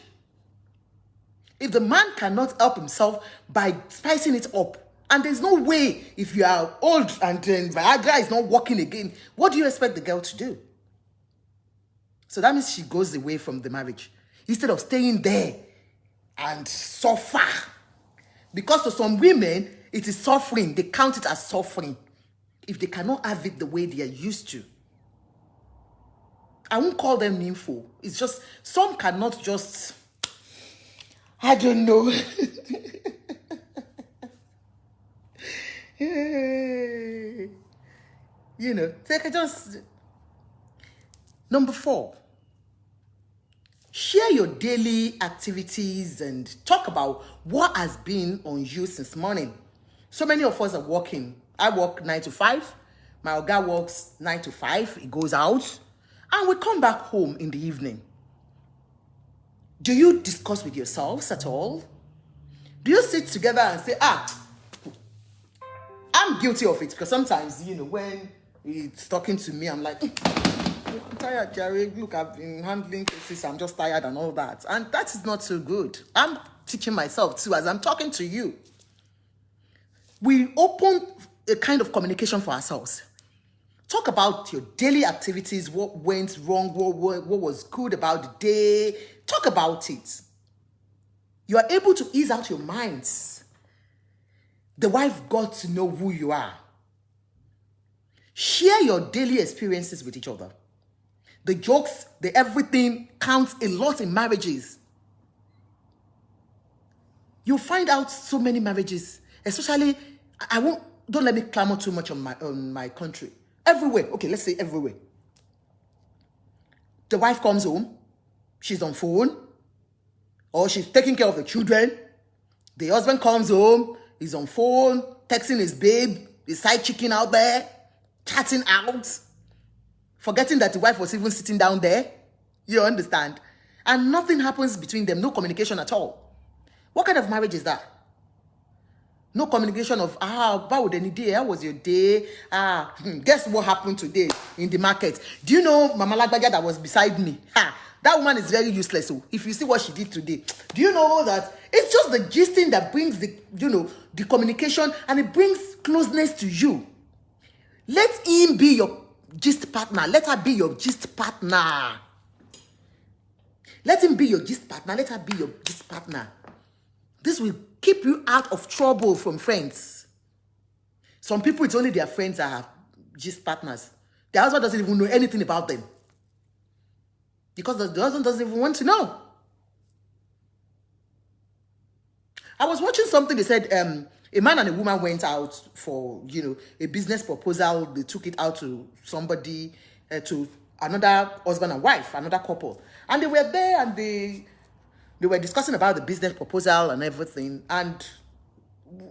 If the man cannot help himself by spicing it up, and there's no way, if you are old and then Viagra is not working again, what do you expect the girl to do? So that means she goes away from the marriage instead of staying there and suffer. Because to some women, it is suffering. They count it as suffering if they cannot have it the way they are used to. I won't call them nympho. It's just, some cannot just, I don't know. They can just... Number 4, share your daily activities and talk about what has been on you since morning. So many of us are working. I work 9 to 5. My oga works 9 to 5. He goes out. And we come back home in the evening. Do you discuss with yourselves at all? Do you sit together and say, I'm guilty of it? Because sometimes, when he's talking to me, I'm like, I'm tired, Jerry. Look, I've been handling cases. I'm just tired and all that. And that is not so good. I'm teaching myself too as I'm talking to you. We open a kind of communication for ourselves. Talk about your daily activities, what went wrong, what was good about the day. Talk about it. You are able to ease out your minds. The wife got to know who you are. Share your daily experiences with each other. The jokes, the everything counts a lot in marriages. You'll find out so many marriages, especially, don't let me clamor too much on my country. Everywhere, okay, let's say everywhere. The wife comes home, she's on phone, or she's taking care of the children. The husband comes home, he's on phone, texting his babe, his side chicken out there, chatting out, forgetting that the wife was even sitting down there. You understand? And nothing happens between them, no communication at all. What kind of marriage is that? No communication of, how was your day? Guess what happened today in the market? Do you know Mama Lagbaja that was beside me? That woman is very useless. So if you see what she did today, do you know that it's just the gisting that brings the communication, and it brings closeness to you. Let him be your gist partner. Let her be your gist partner. Let him be your gist partner. Let her be your gist partner. This will keep you out of trouble from friends. Some people, it's only their friends that are gist partners. Their husband doesn't even know anything about them. Because the husband doesn't even want to know. I was watching something, they said a man and a woman went out for, a business proposal. They took it out to somebody, to another husband and wife, another couple. And they were there and they were discussing about the business proposal and everything. And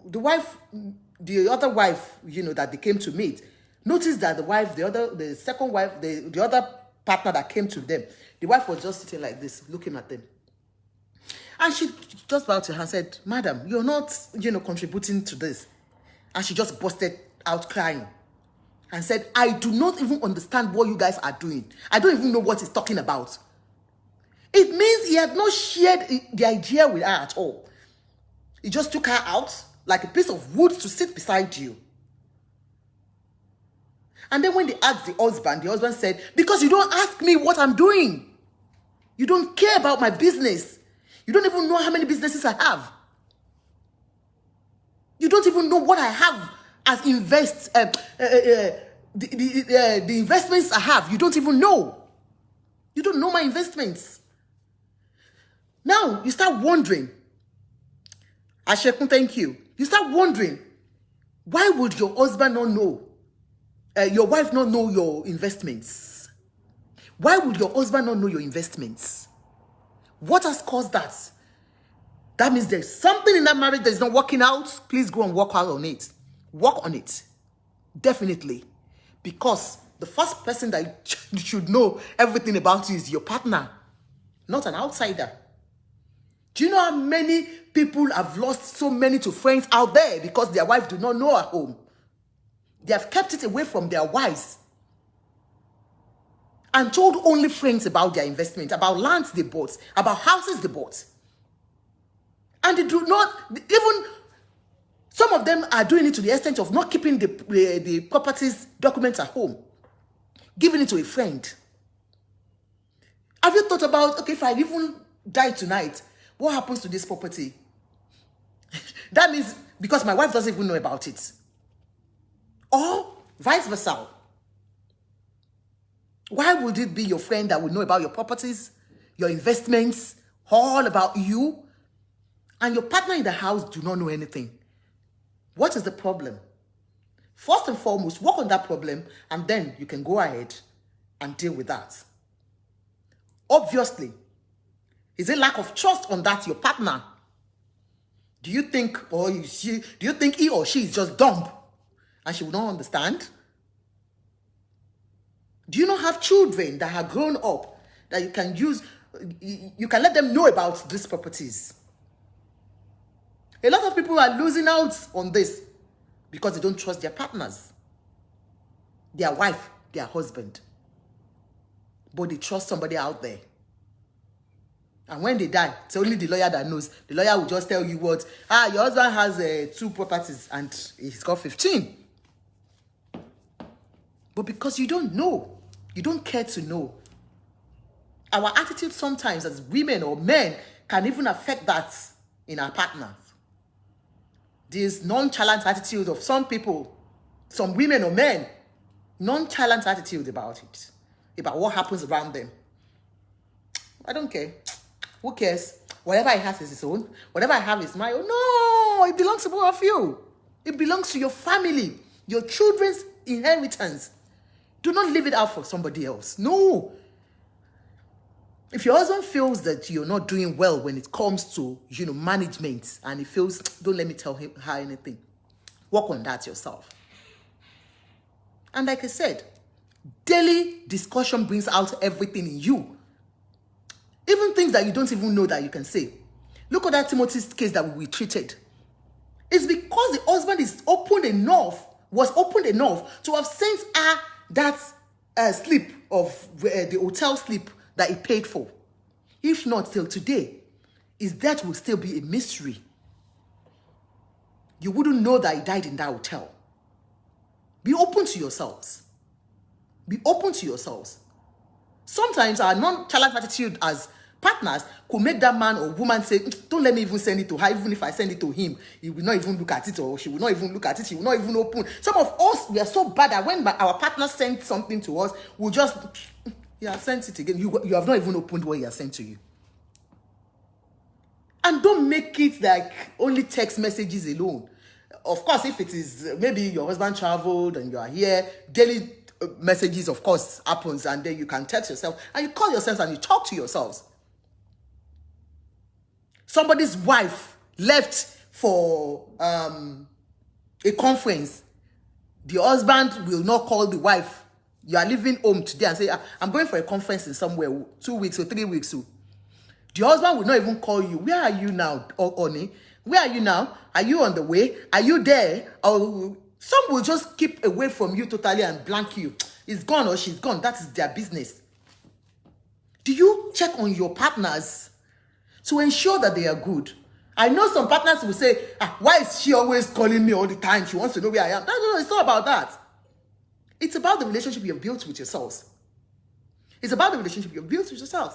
the other wife, that they came to meet, noticed that the second wife, the other partner that came to them, the wife was just sitting like this, looking at them. And she just bowed to her and said, "Madam, you're not, contributing to this." And she just busted out crying and said, "I do not even understand what you guys are doing. I don't even know what he's talking about." It means he had not shared the idea with her at all. He just took her out like a piece of wood to sit beside you. And then when they asked the husband said, "Because you don't ask me what I'm doing. You don't care about my business. You don't even know how many businesses I have. You don't even know what I have as the investments I have. You don't even know. You don't know my investments." Now, you start wondering. Ashekun, thank you. You start wondering, Why would your husband not know? Your wife not know your investments? Why would your husband not know your investments? What has caused that? That means there's something in that marriage that is not working out. Please go and work out on it. Work on it. Definitely. Because the first person that should know everything about you is your partner, not an outsider. Do you know how many people have lost so many to friends out there because their wives do not know at home? They have kept it away from their wives and told only friends about their investment, about lands they bought, about houses they bought. And they do not, even some of them are doing it to the extent of not keeping the properties documents at home, giving it to a friend. Have you thought about, okay, if I even die tonight, what happens to this property? That means because my wife doesn't even know about it. Or vice versa. Why would it be your friend that would know about your properties, your investments, all about you, and your partner in the house do not know anything? What is the problem? First and foremost, work on that problem, and then you can go ahead and deal with that. Obviously, is it lack of trust on that your partner? Do you think he or she is just dumb and she will not understand? Do you not have children that have grown up that you can use, you can let them know about these properties? A lot of people are losing out on this because they don't trust their partners, their wife, their husband. But they trust somebody out there. And when they die, it's only the lawyer that knows. The lawyer will just tell you what, your husband has 2 properties and he's got 15. But because you don't know, you don't care to know. Our attitude sometimes as women or men can even affect that in our partners. This nonchalant attitude of some people, some women or men, nonchalant attitude about it, about what happens around them. I don't care. Who cares? Whatever I have is his own. Whatever I have is my own. No, it belongs to both of you. It belongs to your family, your children's inheritance. Do not leave it out for somebody else. No. If your husband feels that you're not doing well when it comes to, management, and he feels, don't let me tell her anything, work on that yourself. And like I said, daily discussion brings out everything in you. Even things that you don't even know that you can say. Look at that Timothy's case that we treated. It's because the husband was open enough to have sent her that slip of the hotel slip that he paid for. If not, till today, his death will still be a mystery. You wouldn't know that he died in that hotel. Be open to yourselves. Be open to yourselves. Sometimes our nonchalant attitude as partners could make that man or woman say, don't let me even send it to her. Even if I send it to him, he will not even look at it, or she will not even look at it. She will not even open. Some of us, we are so bad that when our partner sends something to us, we'll just, sent it again. You have not even opened what he has sent to you. And don't make it like only text messages alone. Of course, if it is maybe your husband traveled and you are here, daily messages, of course, happens, and then you can text yourself and you call yourselves and you talk to yourselves. Somebody's wife left for a conference. The husband will not call the wife. You are leaving home today and say, I'm going for a conference in somewhere, 2 weeks or 3 weeks. So the husband will not even call you. Where are you now, honey? Where are you now? Are you on the way? Are you there? Or some will just keep away from you totally and blank you. It's gone or she's gone. That is their business. Do you check on your partners to ensure that they are good? I know some partners will say, why is she always calling me all the time? She wants to know where I am. No, it's not about that. It's about the relationship you have built with yourselves. It's about the relationship you have built with yourselves.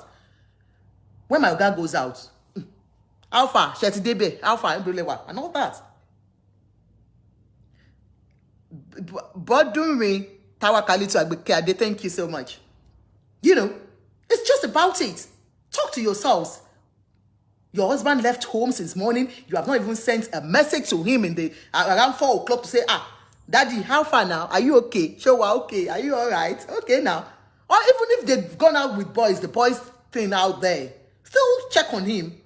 When my guy goes out, Alpha, Shetidebe, Alpha, and all that. But doing me, Tawakali to Agbekade, thank you so much. It's just about it. Talk to yourselves. Your husband left home since morning. You have not even sent a message to him in the around 4 o'clock to say, Daddy, how far now? Are you okay? Sure, we're okay. Are you all right? Okay now. Or even if they've gone out with boys, the boys thing out there, still check on him.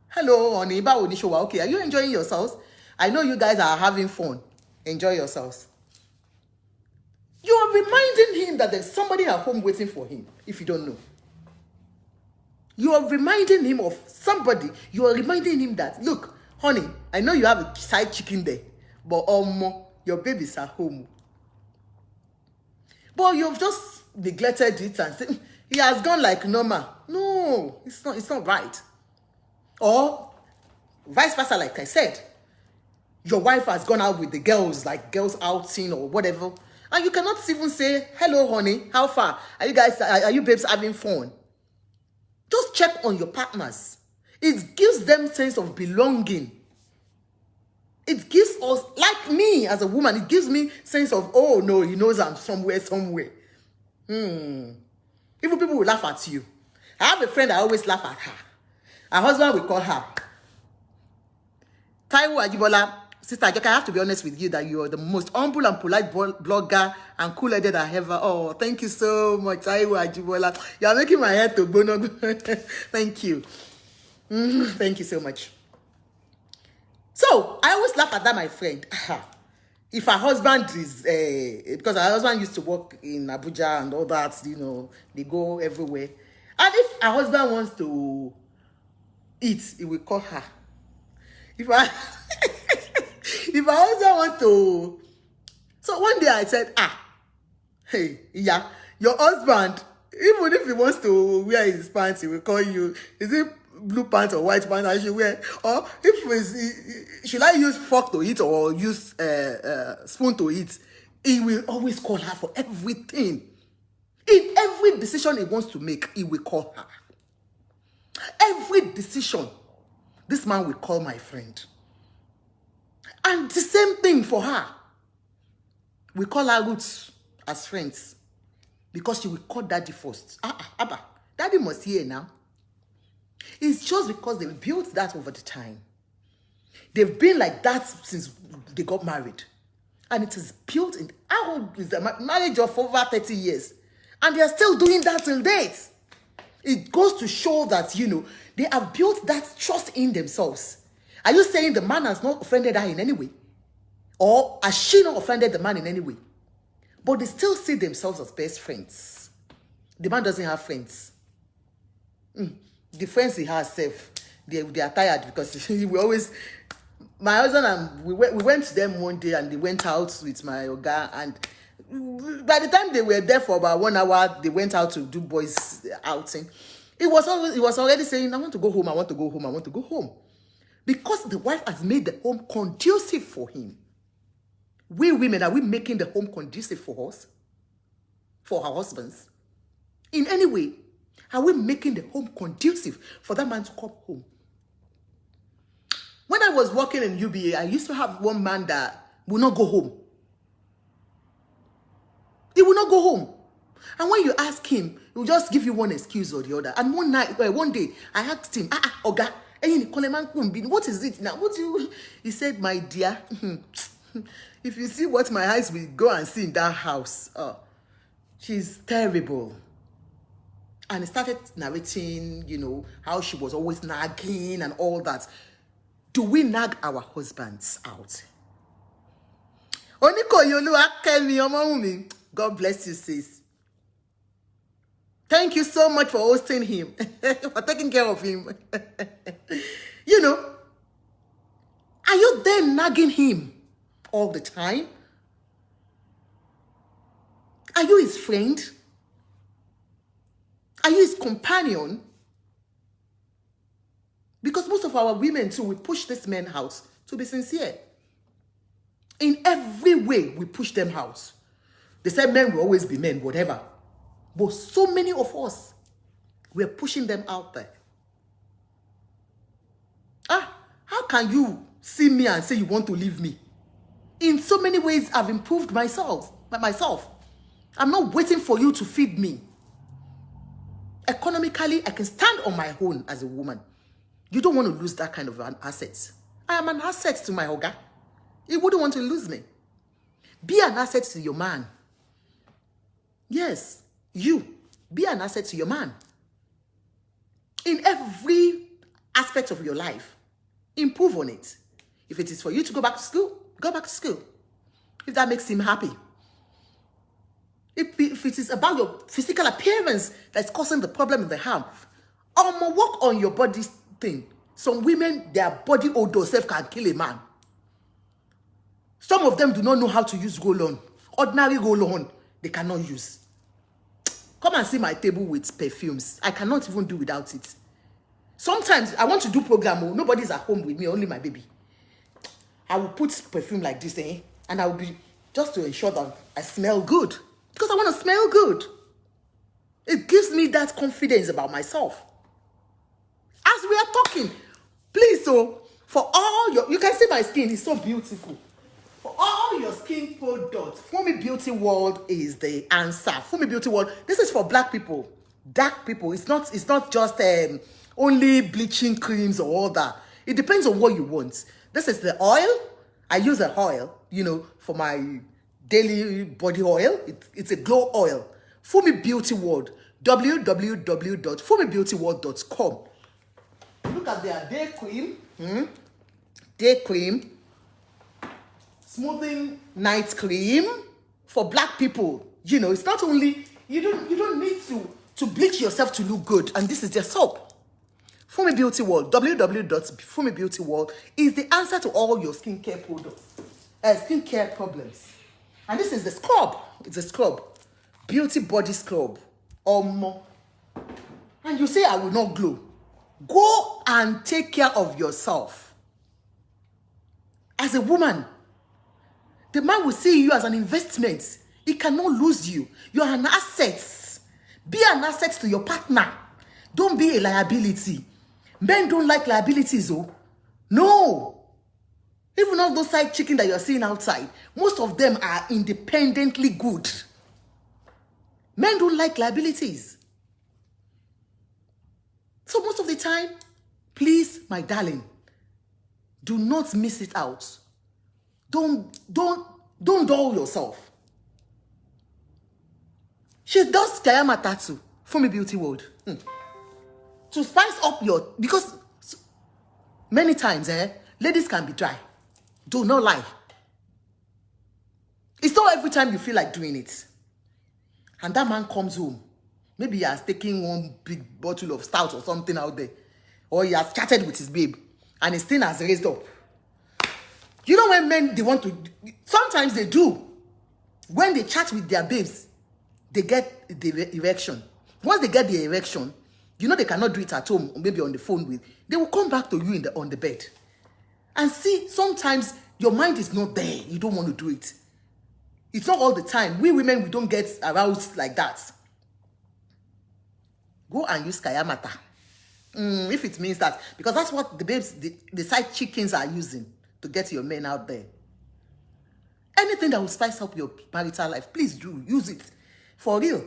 Hello, honey, okay. Are you enjoying yourselves? I know you guys are having fun. Enjoy yourselves. You are reminding him that there's somebody at home waiting for him, if you don't know. You are reminding him of somebody. You are reminding him that, look, honey, I know you have a side chicken there, but your babies are home. But you've just neglected it and said, he has gone like normal. No, it's not right. Or vice versa, like I said, your wife has gone out with the girls, like girls outing or whatever, and you cannot even say, hello, honey, how far? Are you babes having fun? Just check on your partners. It gives them sense of belonging. It gives us, like me as a woman, it gives me sense of, oh no, he knows I'm somewhere. Even people will laugh at you. I have a friend, I always laugh at her. Her husband will call her. Taiwo Ajibola, Sister Ajaka, I have to be honest with you that you are the most humble and polite blogger and cool-headed I ever. Oh, thank you so much, Taiwo Ajibola. You are making my head to bono. Thank you. Thank you so much. So, I always laugh at that, my friend. If her husband is, because her husband used to work in Abuja and all that, they go everywhere. And if her husband wants to eat, he will call her. If her husband wants to... So one day I said, hey, yeah, your husband, even if he wants to wear his pants, he will call you. Is it blue pants or white pants I should wear? Or should I use fork to eat or use spoon to eat? He will always call her for everything. In every decision he wants to make, he will call her. Every decision, this man will call my friend. And the same thing for her. We call her roots as friends. Because she will call daddy first. Abba, daddy must hear now. It's just because they built that over the time. They've been like that since they got married. And it is built in, how old is the marriage of over 30 years? And they are still doing that till date. It goes to show that, they have built that trust in themselves. Are you saying the man has not offended her in any way? Or has she not offended the man in any way? But they still see themselves as best friends. The man doesn't have friends. The friends he has, they are tired because we always... My husband and we went to them one day and they went out with my oga, and by the time they were there for about 1 hour, they went out to do boys outing. He was already saying, I want to go home, I want to go home, I want to go home. Because the wife has made the home conducive for him. We women, are we making the home conducive for us? For our husbands? In any way, are we making the home conducive for that man to come home? When I was working in UBA, I used to have one man that will not go home. He will not go home. And when you ask him, he will just give you one excuse or the other. And one day, I asked him, Oga, what is it now? He said, my dear, if you see what my eyes will go and see in that house, she's terrible. And he started narrating, how she was always nagging and all that. Do we nag our husbands out? God bless you, sis. Thank you so much for hosting him, for taking care of him. Are you there nagging him all the time? Are you his friend? Are you his companion? Because most of our women too, we push this men out, to be sincere. In every way, we push them out. They say men will always be men, whatever. But so many of us, we're pushing them out there. How can you see me and say you want to leave me? In so many ways, I've improved myself. I'm not waiting for you to feed me. Economically, I can stand on my own as a woman. You don't want to lose that kind of an asset. I am an asset to my Oga. He wouldn't want to lose me. Be an asset to your man. Yes, you. Be an asset to your man. In every aspect of your life, improve on it. If it is for you to go back to school, go back to school. If that makes him happy. If it is about your physical appearance that's causing the problem in the house, work on your body thing. Some women, their body odor self can kill a man. Some of them do not know how to use roll-on. Ordinary roll-on, they cannot use. Come and see my table with perfumes. I cannot even do without it. Sometimes I want to do program. Nobody's at home with me, only my baby. I will put perfume like this, and I will be just to ensure that I smell good. Because I want to smell good. It gives me that confidence about myself. As we are talking, please, for all you can see my skin is so beautiful. For all your skin products, Fumi Beauty World is the answer. Fumi Beauty World, this is for black people, dark people. It's not just only bleaching creams or all that. It depends on what you want. This is the oil. I use the oil, for my daily body oil. It's a glow oil. Fumi Beauty World, www.fumibeautyworld.com. Look at their day cream. Day cream. Smoothing night cream for black people. It's not only, you don't need to bleach yourself to look good. And this is their soap. Fumi Beauty World, www.fumibeautyworld is the answer to all your skincare products, skincare problems. And this is the scrub. It's a scrub. Beauty body scrub. And you say, I will not glow. Go and take care of yourself. As a woman, the man will see you as an investment. He cannot lose you. You are an asset. Be an asset to your partner. Don't be a liability. Men don't like liabilities, No. Even all those side chicken that you're seeing outside, most of them are independently good. Men don't like liabilities. So most of the time, please, my darling, do not miss it out. Don't dull yourself. She does Kayama tattoo for me Beauty World. To spice up because many times, ladies can be dry. Do not lie. It's not every time you feel like doing it. And that man comes home. Maybe he has taken one big bottle of stout or something out there. Or he has chatted with his babe. And his thing has raised up. You know when men, they want to... Sometimes they do. When they chat with their babes, they get the erection. Once they get the erection, they cannot do it at home or maybe on the phone with. They will come back to you on the bed. And see, sometimes your mind is not there. You don't want to do it. It's not all the time. We women, we don't get aroused like that. Go and use Kayamata. If it means that. Because that's what the babes, the side chickens are using to get your men out there. Anything that will spice up your marital life, please do. Use it. For real.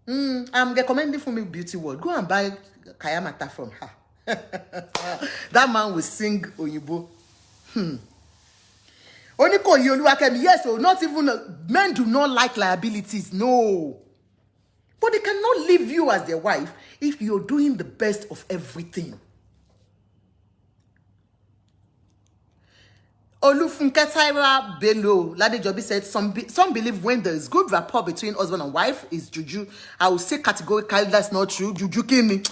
I'm recommending Fumi Beauty World. Go and buy Kayamata from her. That man will sing Oyibo. Oniko Yoluwakemi, yes, not even men do not like liabilities, no. But they cannot leave you as their wife if you're doing the best of everything. Olufunke Tyra Bello Ladejobi said, some believe when there is good rapport between husband and wife is juju. I will say categorically that's not true. Juju kini.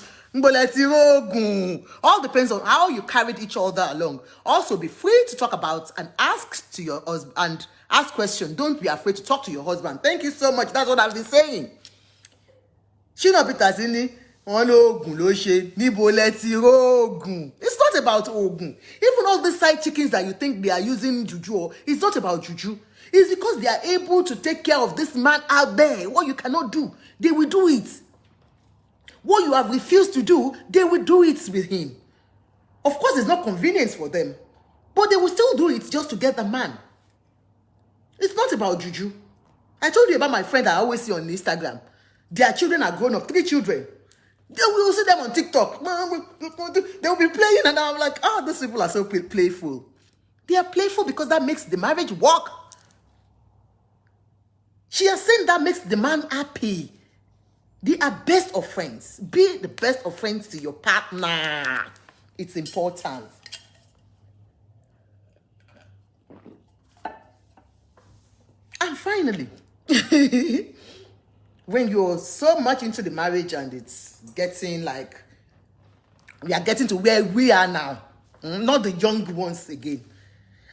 All depends on how you carried each other along. Also, be free to talk about and ask to your husband and ask questions. Don't be afraid to talk to your husband. Thank you so much. That's what I've been saying. Shina Bitazini, it's not about ogun. Even all these side chickens that you think they are using juju, it's not about juju. It's because they are able to take care of this man out there. What you cannot do, they will do it. What you have refused to do, they will do it with him. Of course, it's not convenient for them, but they will still do it just to get the man. It's not about juju. I told you about my friend I always see on Instagram. Their children are grown up, 3 children. Then we will see them on TikTok. They'll be playing, and I'm like, oh, those people are so playful. They are playful because that makes the marriage work. She has said that makes the man happy. They are best of friends. Be the best of friends to your partner. It's important. And finally, when you're so much into the marriage and it's getting like, we are getting to where we are now, not the young ones again,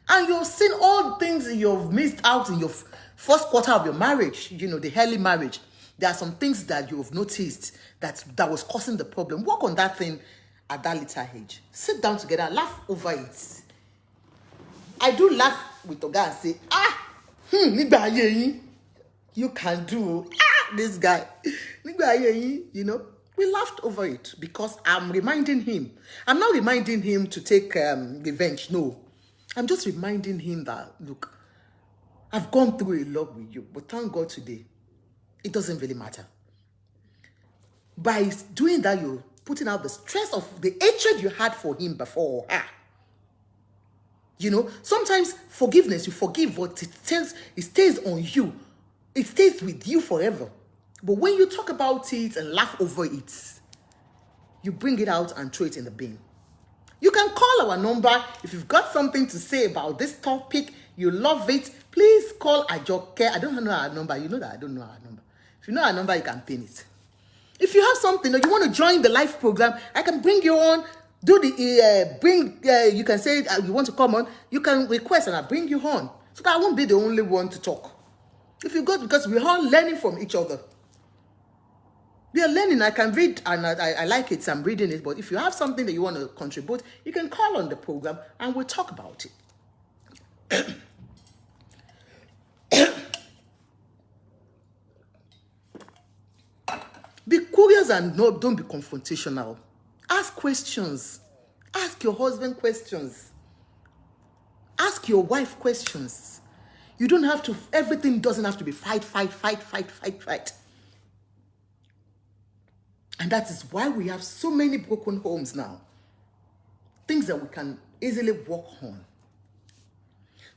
and you've seen all things you've missed out in your first quarter of your marriage, the early marriage, there are some things that you've noticed that was causing the problem. Work on that thing at that later age. Sit down together, laugh over it. I do laugh with Oga and say, you can do, this guy, we laughed over it because I'm reminding him. I'm not reminding him to take revenge, no. I'm just reminding him that, look, I've gone through a lot with you, but thank God today, it doesn't really matter. By doing that, you're putting out the stress of the hatred you had for him before. Sometimes forgiveness, you forgive, but it stays on you. It stays with you forever. But when you talk about it and laugh over it, you bring it out and throw it in the bin. You can call our number if you've got something to say about this topic. You love it. Please call Ajoke. I don't know our number. You know that I don't know our number. If you know our number, you can pin it. If you have something or you want to join the live program, I can bring you on. You can say you want to come on. You can request and I'll bring you on. So that I won't be the only one to talk. If you go, because we're all learning from each other. We are learning. I can read and I like it. So I'm reading it. But if you have something that you want to contribute, you can call on the program and we'll talk about it. Be curious and don't be confrontational. Ask questions. Ask your husband questions. Ask your wife questions. You don't have to, everything doesn't have to be fight. And that is why we have so many broken homes now. Things that we can easily work on.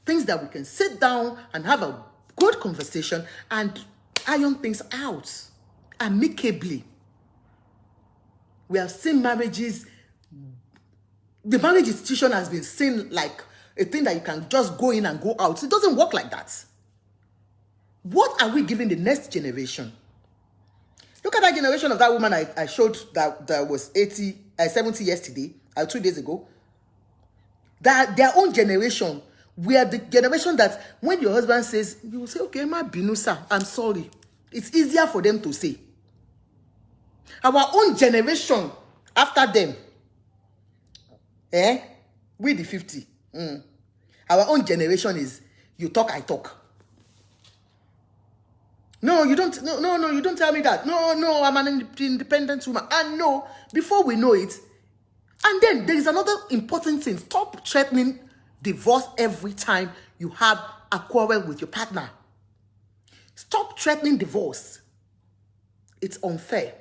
Things that we can sit down and have a good conversation and iron things out amicably. We have seen marriages, the marriage institution has been seen like a thing that you can just go in and go out. It doesn't work like that. What are we giving the next generation? Look at that generation of that woman I showed that was 70 yesterday, 2 days ago. That their own generation, we are the generation that when your husband says, you will say, okay, ma binusa, I'm sorry. It's easier for them to say. Our own generation after them, we the 50. Our own generation is you talk, I talk. No, you don't. No, you don't tell me that. No, I'm an independent woman. And no, before we know it, and then there is another important thing. Stop threatening divorce every time you have a quarrel with your partner. Stop threatening divorce. It's unfair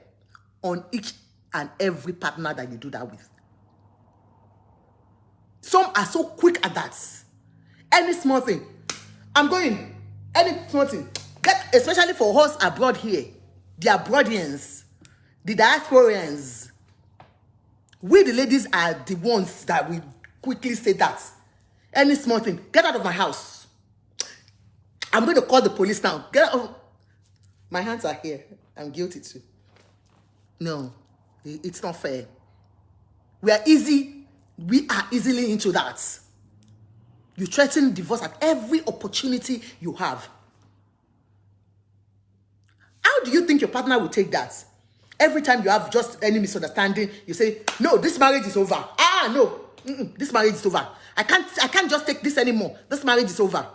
on each and every partner that you do that with. Some are so quick at that. Any small thing, I'm going. Any small thing, especially for us abroad here, the abroadians, the diasporans. We the ladies are the ones that we quickly say that. Any small thing, get out of my house. I'm going to call the police now. Get out. My hands are here. I'm guilty too. No, it's not fair. We are easily into that. You threaten divorce at every opportunity you have. How do you think your partner will take that? Every time you have just any misunderstanding, you say, no, this marriage is over. No, this marriage is over. I can't just take this anymore. This marriage is over.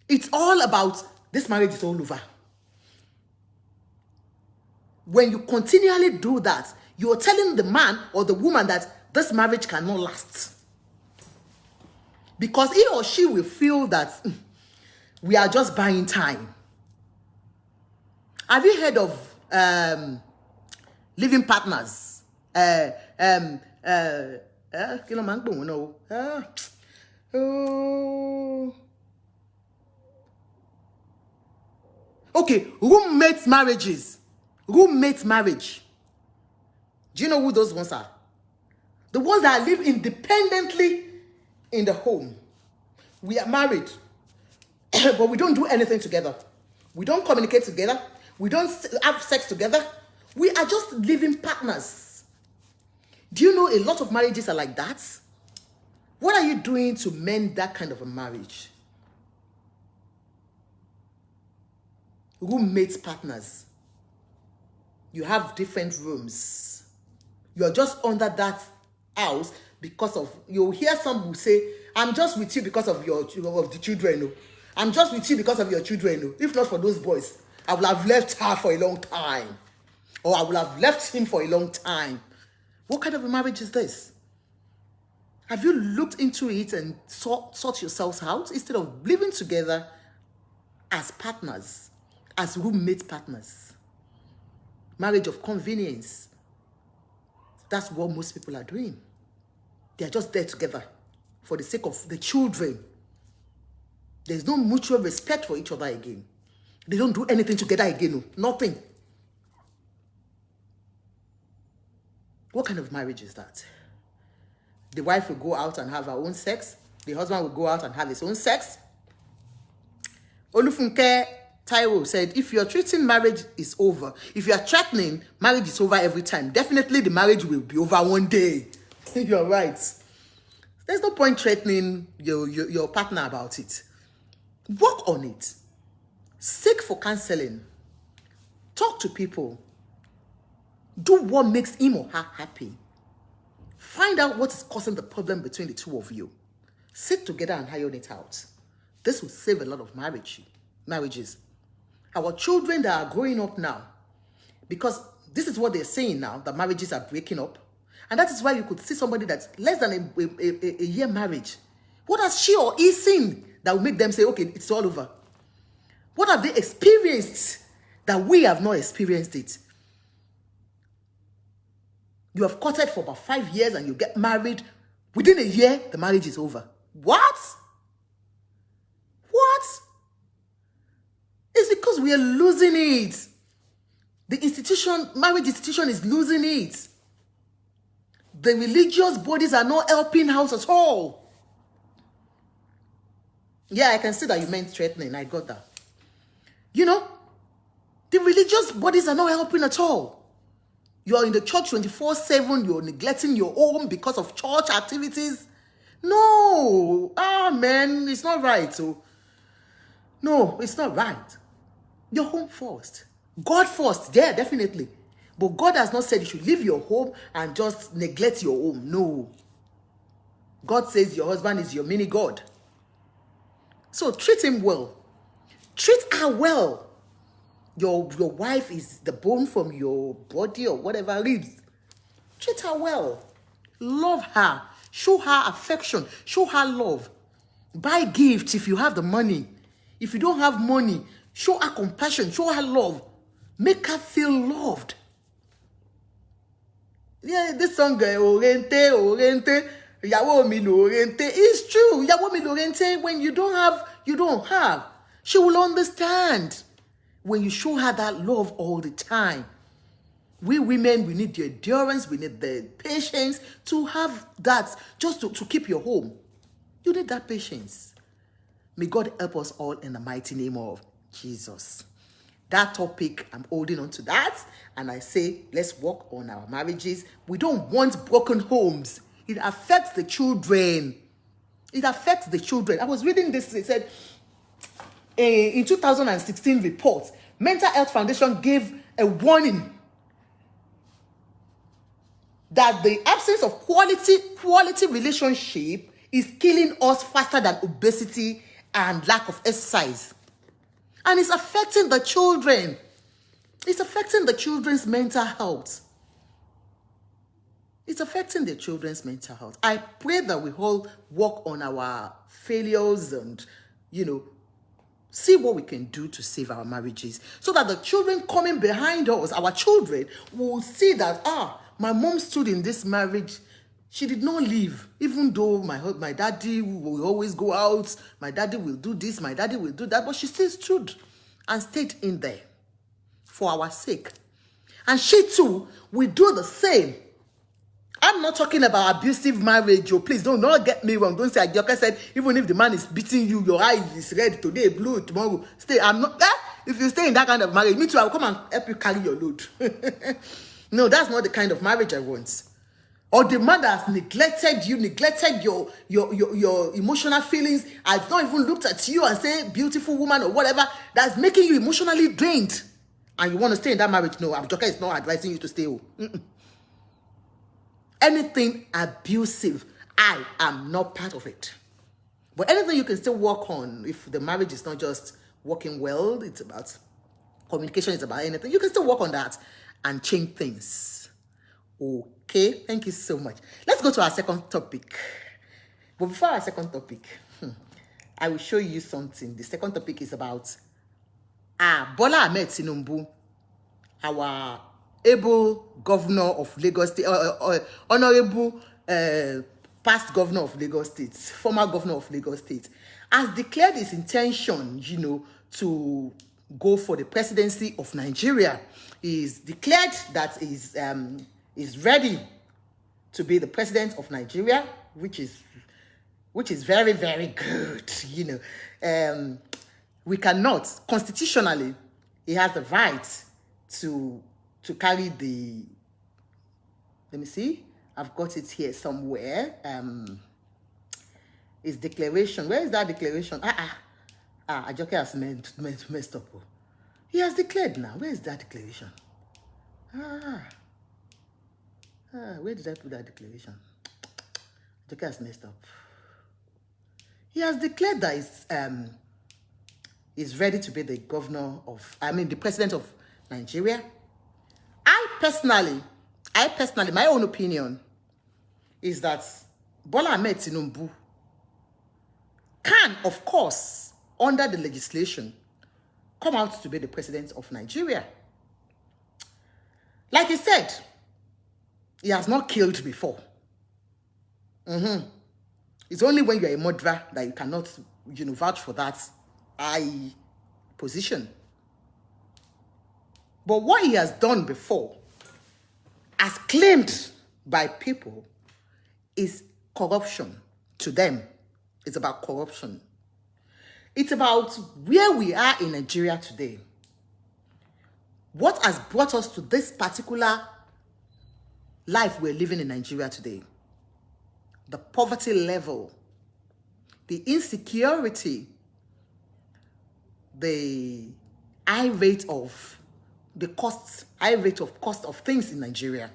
It's all about this marriage is all over. When you continually do that, you're telling the man or the woman that this marriage cannot last. Because he or she will feel that we are just buying time. Have you heard of living partners. Kí ló máa ń pè wọ́n náà o? Okay, roommate marriages. Roommate marriage. Do you know who those ones are? The ones that live independently in the home. We are married, but we don't do anything together. We don't communicate together. We don't have sex together. We are just living partners. Do you know a lot of marriages are like that? What are you doing to mend that kind of a marriage? Roommate partners. You have different rooms. You're just under that house because of, you'll hear some who say, I'm just with you because of the children. No. I'm just with you because of your children. No. If not for those boys, I would have left her for a long time. Or I would have left him for a long time. What kind of a marriage is this? Have you looked into it and sort yourselves out instead of living together as partners, as roommate partners? Marriage of convenience. That's what most people are doing. They are just there together for the sake of the children. There's no mutual respect for each other again. They don't do anything together again. No. Nothing. What kind of marriage is that? The wife will go out and have her own sex. The husband will go out and have his own sex. Olufunke Taiwo said, if you're treating marriage is over, if you're threatening, marriage is over every time. Definitely the marriage will be over one day. You're right. There's no point threatening your partner about it. Work on it. Seek for counseling. Talk to people. Do what makes him or her happy. Find out what is causing the problem between the two of you. Sit together and iron it out. This will save a lot of marriages. Our children that are growing up now, because this is what they're saying now, that marriages are breaking up. And that is why you could see somebody that's less than a year marriage. What has she or he seen that will make them say, okay, it's all over? What have they experienced that we have not experienced it? You have courted for about 5 years and you get married. Within a year, the marriage is over. What? What? It's because we are losing it. The institution, marriage institution is losing it. The religious bodies are not helping out at all. Yeah, I can see that you meant threatening. I got that. You know, the religious bodies are not helping at all. You are in the church 24/7. You're neglecting your home because of church activities. No. Man, it's not right. So, no, it's not right. Your home first. God first. Yeah, definitely. But God has not said you should leave your home and just neglect your home. No. God says your husband is your mini God. So treat him well. Treat her well. Your wife is the bone from your body or whatever lives. Treat her well. Love her. Show her affection. Show her love. Buy gifts if you have the money. If you don't have money, show her compassion. Show her love. Make her feel loved. Yeah, this song, Orente, Yawo mi Lorente. It's true. Yawo mi Lorente, when you don't have, you don't have. She will understand. When you show her that love all the time. We women, we need the endurance, we need the patience to have that, just to keep your home. You need that patience. May God help us all in the mighty name of Jesus. That topic, I'm holding on to that. And I say, let's work on our marriages. We don't want broken homes. It affects the children. It affects the children. I was reading this, it said, in 2016 report, Mental Health Foundation gave a warning that the absence of quality relationship is killing us faster than obesity and lack of exercise. And it's affecting the children. It's affecting the children's mental health. It's affecting the children's mental health. I pray that we all work on our failures and, See what we can do to save our marriages so that the children coming behind us, our children, will see that, my mom stood in this marriage. She did not leave, even though my daddy will always go out, my daddy will do this, my daddy will do that, but she still stood and stayed in there for our sake. And she too will do the same. I'm not talking about abusive marriage. Oh, please don't not get me wrong. Don't say, like Joker said, even if the man is beating you, your eye is red today, blue tomorrow. Stay. I'm not. If you stay in that kind of marriage, me too. I'll come and help you carry your load. No, that's not the kind of marriage I want. Or the man that has neglected you, neglected your emotional feelings, has not even looked at you and say, beautiful woman or whatever, that's making you emotionally drained. And you want to stay in that marriage? No, Joker is not advising you to stay. Anything abusive, I am not part of it. But anything you can still work on, if the marriage is not just working well, it's about communication, it's about anything, you can still work on that and change things. Okay, thank you so much. Let's go to our second topic. But before our second topic, I will show you something. The second topic is about Bola Ahmed Tinubu, our able governor of Lagos State, honorable past governor of Lagos State, former governor of Lagos State, has declared his intention, to go for the presidency of Nigeria. He's declared that he's ready to be the president of Nigeria, which is very, very good. We cannot, constitutionally, he has the right to carry the, let me see, I've got it here somewhere. His declaration. Where is that declaration? Ajoke has messed up. He has declared now. Where is that declaration? Where did I put that declaration? Ajoke has messed up. He has declared that he's ready to be the governor of, the president of Nigeria. I personally, my own opinion is that Bola Ahmed Tinubu can, of course, under the legislation, come out to be the president of Nigeria. Like he said, he has not killed before. It's only when you're a murderer that you cannot, vouch for that high position. But what he has done before, as claimed by people, is corruption. To them, it's about corruption. It's about where we are in Nigeria today. What has brought us to this particular life we're living in Nigeria today? The poverty level, the insecurity, the high rate of cost of things in Nigeria,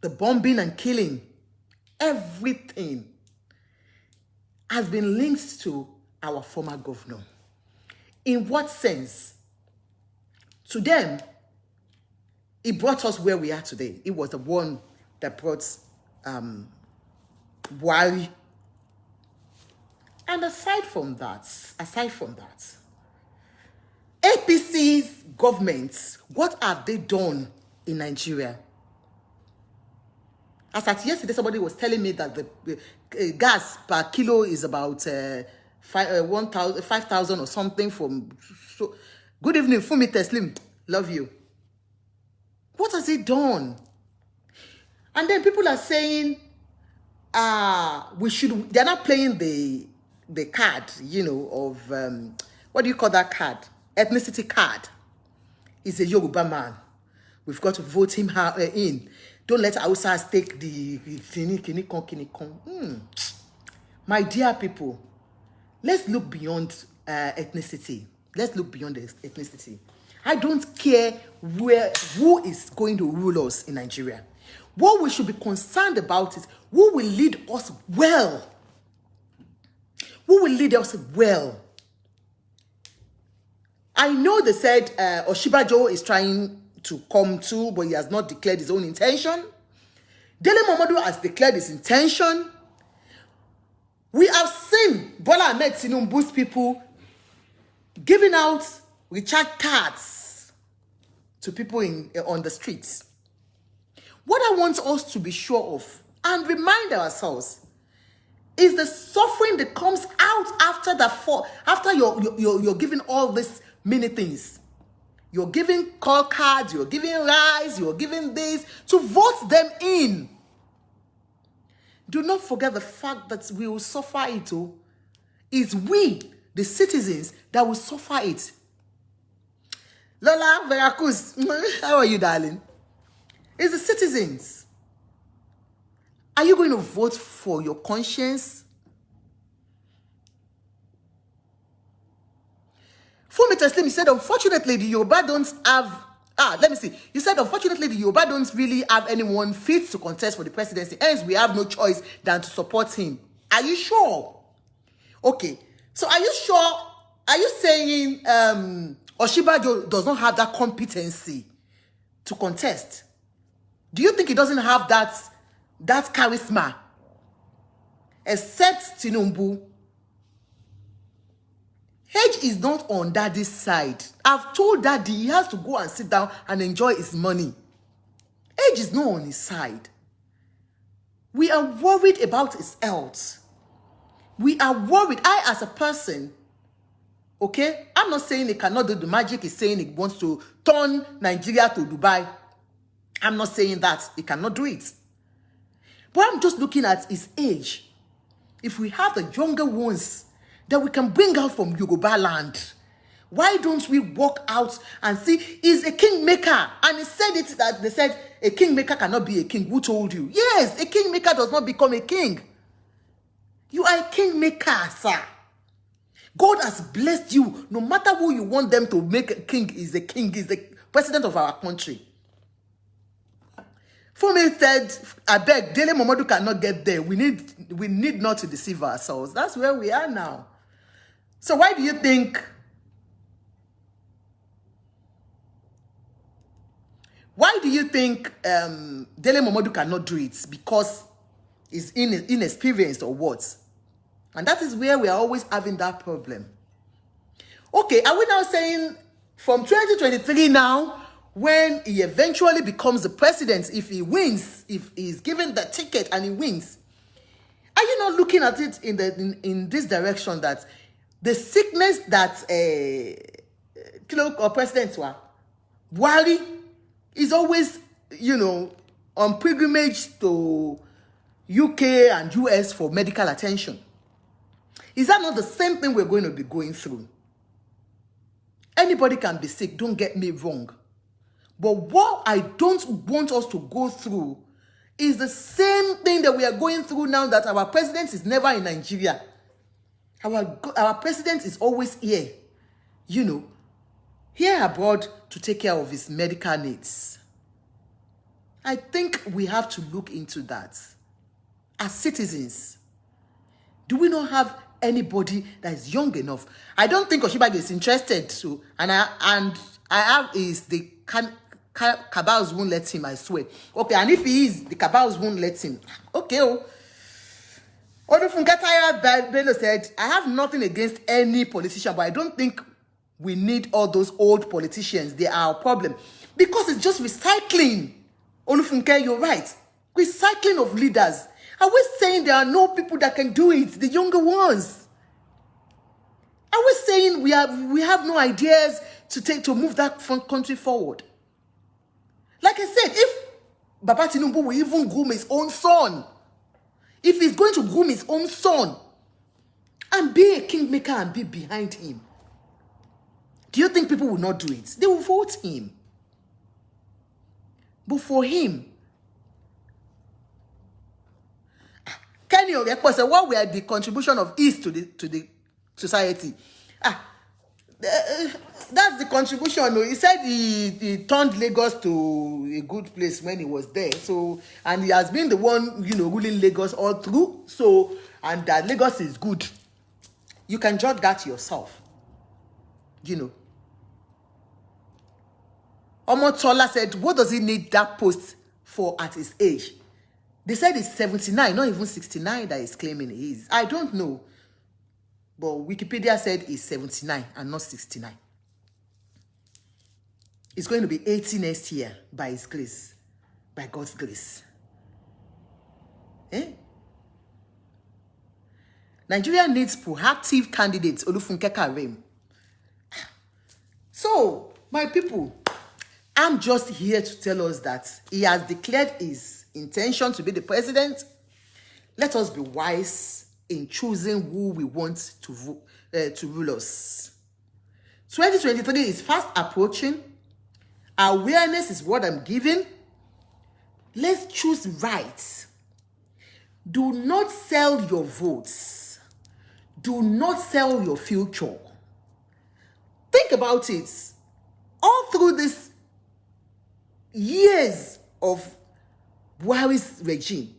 the bombing and killing, everything has been linked to our former governor. In what sense? To them, he brought us where we are today. He was the one that brought Buhari. And aside from that, APC's governments, what have they done in Nigeria? As at yesterday, somebody was telling me that the gas per kilo is about 5,000 or something from. So, good evening, Fumi Teslim. Love you. What has it done? And then people are saying, they're not playing the card, of, what do you call that card? Ethnicity card. He's a Yoruba man. We've got to vote him in. Don't let Hausas take the kini. My dear people, let's look beyond ethnicity. Let's look beyond the ethnicity. I don't care who is going to rule us in Nigeria. What we should be concerned about is who will lead us well. Who will lead us well? I know they said Oshibajo is trying to come too, but he has not declared his own intention. Dele Momodu has declared his intention. We have seen Bola Ahmed Tinubu's people giving out recharge cards to people on the streets. What I want us to be sure of and remind ourselves is the suffering that comes out after after you're giving all these many things. You're giving call cards, you're giving rice, you're giving this to vote them in. Do not forget the fact that we will suffer it. It's we, the citizens, that will suffer it. Lola Veracruz, how are you, darling? It's the citizens. Are you going to vote for your conscience? Fumi Teslim, you said, unfortunately, the Yoruba don't have... let me see. You said, unfortunately, the Yoruba don't really have anyone fit to contest for the presidency. Hence, we have no choice than to support him. Are you sure? Okay. So, are you sure? Are you saying Oshibajo does not have that competency to contest? Do you think he doesn't have that charisma? Except Tinubu. Age is not on daddy's side. I've told daddy he has to go and sit down and enjoy his money. Age is not on his side. We are worried about his health. We are worried. I, as a person, okay, I'm not saying he cannot do the magic. He's saying he wants to turn Nigeria to Dubai. I'm not saying that. He cannot do it. But I'm just looking at his age. If we have the younger ones that we can bring out from Yoruba land, why don't we walk out and see? He's a kingmaker. And he said it that they said a kingmaker cannot be a king. Who told you? Yes, a kingmaker does not become a king. You are a kingmaker, sir. God has blessed you. No matter who you want them to make a king, is the president of our country. Fumi said, I beg, Dele Momodu cannot get there. We need not to deceive ourselves. That's where we are now. So why do you think Dele Momodu cannot do it? Because he's inexperienced or what? And that is where we are always having that problem. Okay, are we now saying from 2023 now, when he eventually becomes the president, if he wins, if he's given the ticket and he wins, are you not looking at it in this direction that the sickness that or President Buhari is always, on pilgrimage to UK and US for medical attention? Is that not the same thing we're going to be going through? Anybody can be sick, don't get me wrong. But what I don't want us to go through is the same thing that we are going through now, that our president is never in Nigeria. Our president is always here, here abroad to take care of his medical needs. I think we have to look into that. As citizens, do we not have anybody that is young enough? I don't think Oshibajo is interested to, and I have is the cabals won't let him, I swear. Okay, and if he is, the cabals won't let him. Okay, Odufunkataya Bello said, I have nothing against any politician, but I don't think we need all those old politicians. They are our problem. Because it's just recycling. Olufunke, you're right. Recycling of leaders. Are we saying there are no people that can do it? The younger ones. Are we saying we have no ideas to move that country forward? Like I said, if Baba Tinubu will even groom his own son, if he's going to groom his own son and be a kingmaker and be behind him, do you think people will not do it? They will vote him. But for him, Kenny Oyepo said, what were the contribution of East to the society? That's the contribution. He said he turned Lagos to a good place when he was there. So, and he has been the one, ruling Lagos all through. So, and that Lagos is good. You can judge that yourself. Omotola said, what does he need that post for at his age? They said he's 79, not even 69 that he's claiming he is. I don't know. but Wikipedia said it's 79 and not 69. It's going to be 80 next year by His grace, by God's grace. Nigeria needs proactive candidates, Olufunke Karim. So, my people, I'm just here to tell us that he has declared his intention to be the president. Let us be wise in choosing who we want to rule us. 2023 is fast approaching. Awareness is what I'm giving. Let's choose right. Do not sell your votes. Do not sell your future. Think about it. All through this years of Buhari's regime,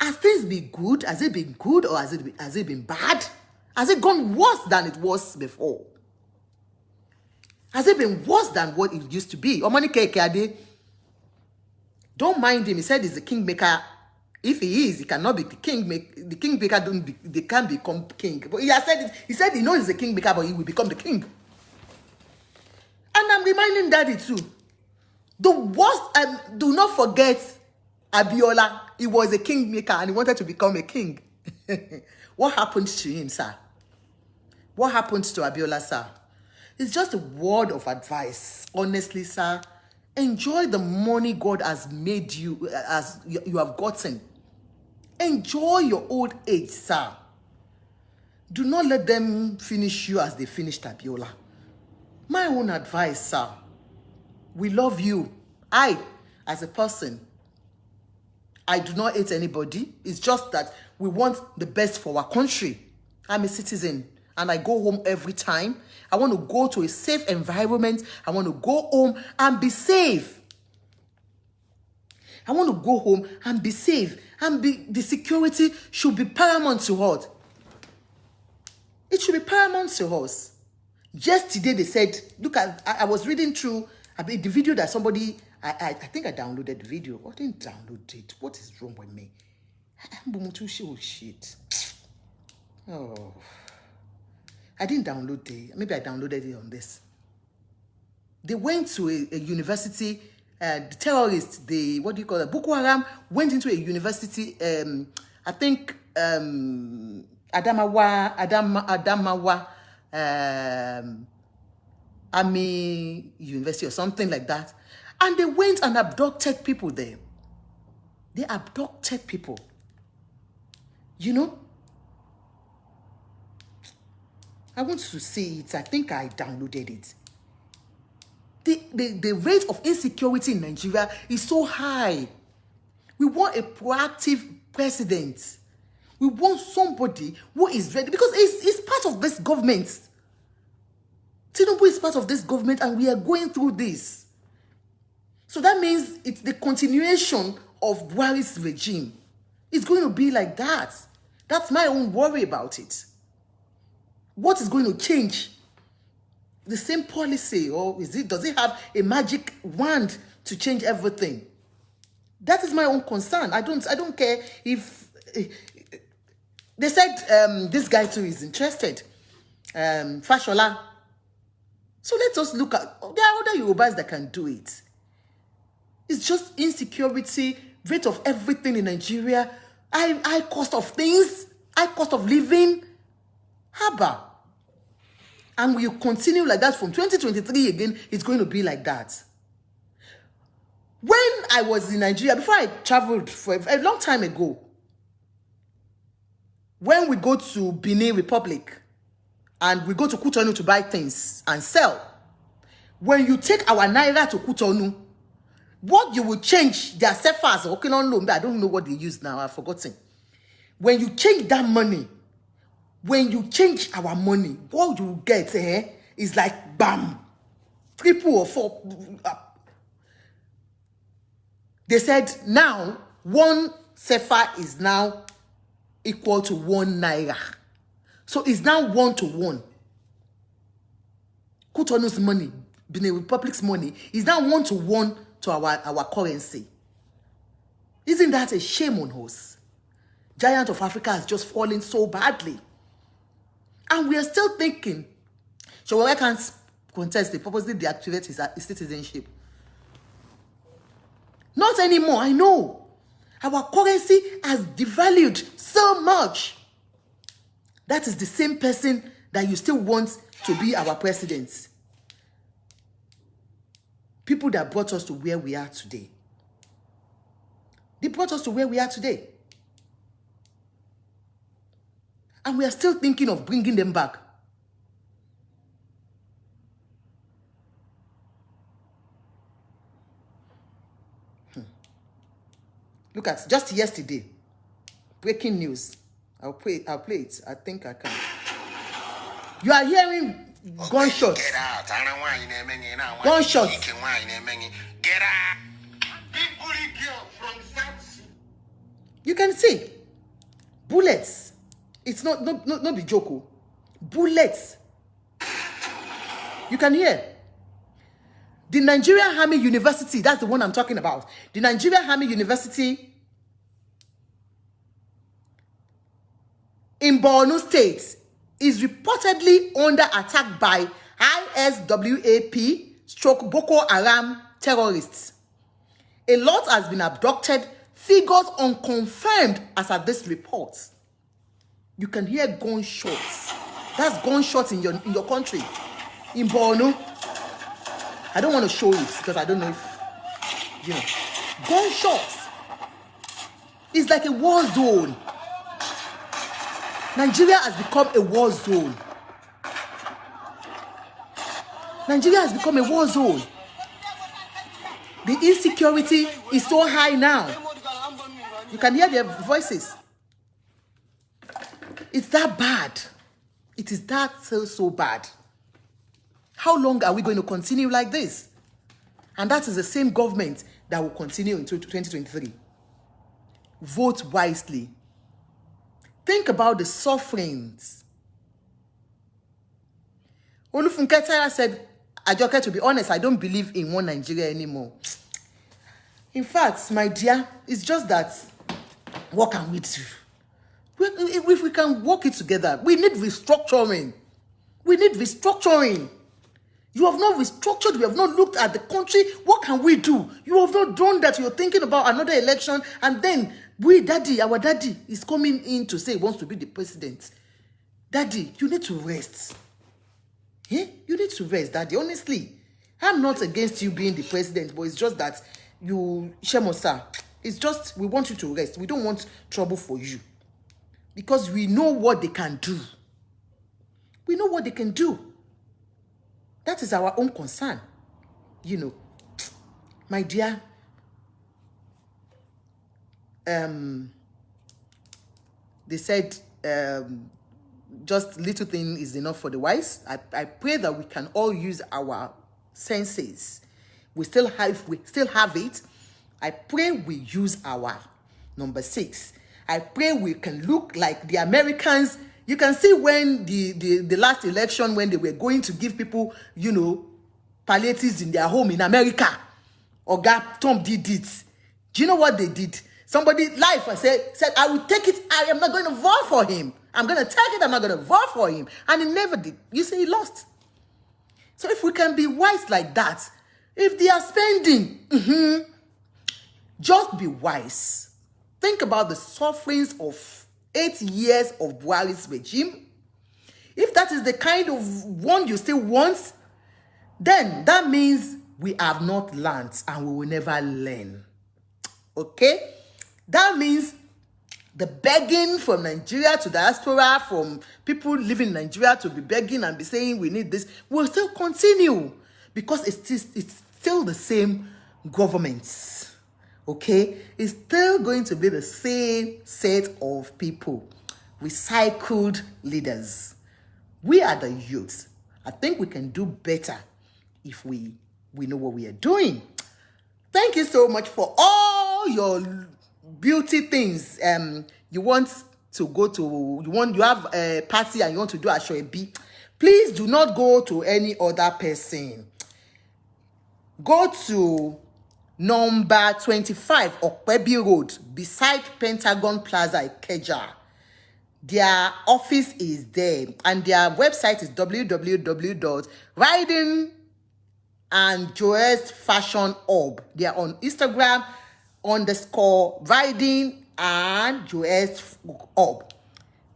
has things been good? Has it been good, or has it been bad? Has it gone worse than it was before? Has it been worse than what it used to be? Omani Kekade, don't mind him. He said he's the kingmaker. If he is, he cannot be the king. The kingmaker they can't become king. But he has said it. He said he knows he's the kingmaker, but he will become the king. And I'm reminding Daddy too. The worst, do not forget Abiola. He was a kingmaker and he wanted to become a king. What happened to him, sir? What happened to Abiola, sir? It's just a word of advice. Honestly, sir, enjoy the money God has made you, as you have gotten. Enjoy your old age, sir. Do not let them finish you as they finished Abiola. My own advice, sir. We love you. I, as a person, I do not hate anybody. It's just that we want the best for our country. I'm a citizen and I go home every time. I want to go to a safe environment. I want to go home and be safe. I want to go home and be safe. And the security should be paramount to us. It should be paramount to us. Yesterday they said, look, I was reading through the video that somebody, I think I downloaded the video. I didn't download it. What is wrong with me? Oh, shit. Oh. I didn't download it. Maybe I downloaded it on this. They went to a university, the terrorists, what do you call it? Boko Haram went into a university, I think Adamawa Army University or something like that. And they went and abducted people there. They abducted people. You know? I want to see it. I think I downloaded it. The rate of insecurity in Nigeria is so high. We want a proactive president. We want somebody who is ready, because it's part of this government. Tinubu is part of this government and we are going through this. So that means it's the continuation of Buhari's regime. It's going to be like that. That's my own worry about it. What is going to change? The same policy, or does it have a magic wand to change everything? That is my own concern. I don't care if they said this guy too is interested. Fashola. So let us look at, there are other Yorubas that can do it. It's just insecurity, rate of everything in Nigeria, high cost of things, high cost of living. Haba. And we continue like that from 2023 again, it's going to be like that. When I was in Nigeria, before I traveled for a long time ago, when we go to Benin Republic and we go to Cotonou to buy things and sell, when you take our naira to Cotonou, what you will change their CFAs, okay, I don't know what they use now, I've forgotten. When you change that money, when you change our money, what you get is like bam, 3 or 4. They said now 1 CFA is now equal to 1 naira. So it's now 1 to 1. Cotonou's money, Benin Republic's money, is now 1 to 1 to our currency. Isn't that a shame on us? Giant of Africa has just fallen so badly. And we are still thinking, so I can't contest, they purposely deactivate his citizenship. Not anymore, I know. Our currency has devalued so much. That is the same person that you still want to be our president. People that brought us to where we are today. They brought us to where we are today. And we are still thinking of bringing them back. Look at just yesterday. Breaking news. I'll play it. I think I can. You are hearing gunshots. Get out. I don't want you. Gunshots. Get out. Big bully girl from South. You can see bullets. It's not the joke. Bullets. You can hear. The Nigerian Army University, that's the one I'm talking about. The Nigerian Army University in Borno State is reportedly under attack by ISWAP/Boko Haram terrorists. A lot has been abducted, figures unconfirmed as of this report. You can hear gunshots. That's gunshots in your country. In Borno. I don't want to show it because I don't know if, you know. Gunshots. It's like a war zone. Nigeria has become a war zone. Nigeria has become a war zone. The insecurity is so high now. You can hear their voices. It's that bad. It is that so bad. How long are we going to continue like this? And that is the same government that will continue until 2023. Vote wisely. Think about the sufferings. Olufunke Tara said, Ajoke, to be honest, I don't believe in one Nigeria anymore. In fact, my dear, it's just that, what can we do? If we can work it together, we need restructuring. We need restructuring. You have not restructured. We have not looked at the country. What can we do? You have not done that. You're thinking about another election. And then our daddy is coming in to say he wants to be the president. Daddy, you need to rest. Eh? You need to rest, Daddy. Honestly, I'm not against you being the president, but it's just that Shemosa, it's just we want you to rest. We don't want trouble for you. Because we know what they can do. We know what they can do. That is our own concern. You know, my dear, they said just little thing is enough for the wise. I pray that we can all use our senses. We still have it. I pray we use our number 6. I pray we can look like the Americans. You can see when the last election, when they were going to give people, you know, palliatives in their home in America. Oga Tom did it. Do you know what they did? Somebody live said, I will take it. I am not going to vote for him. I'm going to take it. I'm not going to vote for him. And he never did. You see, he lost. So if we can be wise like that, if they are spending, just be wise. Think about the sufferings of 8 years of Buhari's regime. If that is the kind of one you still want, then that means we have not learned and we will never learn. Okay? That means the begging from Nigeria to diaspora, from people living in Nigeria to be begging and be saying we need this, will still continue because it's still the same governments. Okay? It's still going to be the same set of people. Recycled leaders. We are the youth. I think we can do better if we know what we are doing. Thank you so much for all your beauty things. You want to go to, you have a party and you want to do a shoebi. Please do not go to any other person. Go to number 25 Okpebi Road, beside Pentagon Plaza, Ikeja. Their office is there, and their website is www.ridingandjoesfashionhub. They are on Instagram _riding and joes_hub.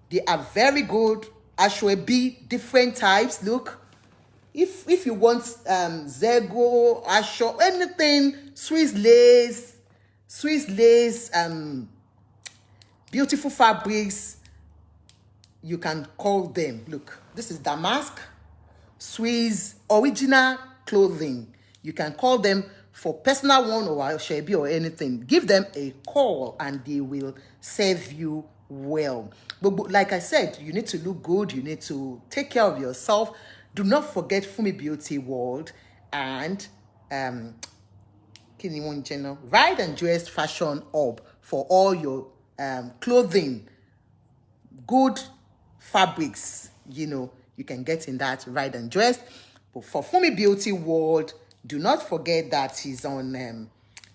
They are very good. Ashwebi, different types. Look, if you want Zego, Asho, anything, Swiss lace, beautiful fabrics, you can call them. Look, this is Damask, Swiss, original clothing. You can call them for personal one or Shebi or anything. Give them a call and they will serve you well. But like I said, you need to look good. You need to take care of yourself. Do not forget Fumi Beauty World and Ride and Dress Fashion Hub for all your clothing, good fabrics. You can get in that Ride and Dress. But for Fumi Beauty World, do not forget that he's on.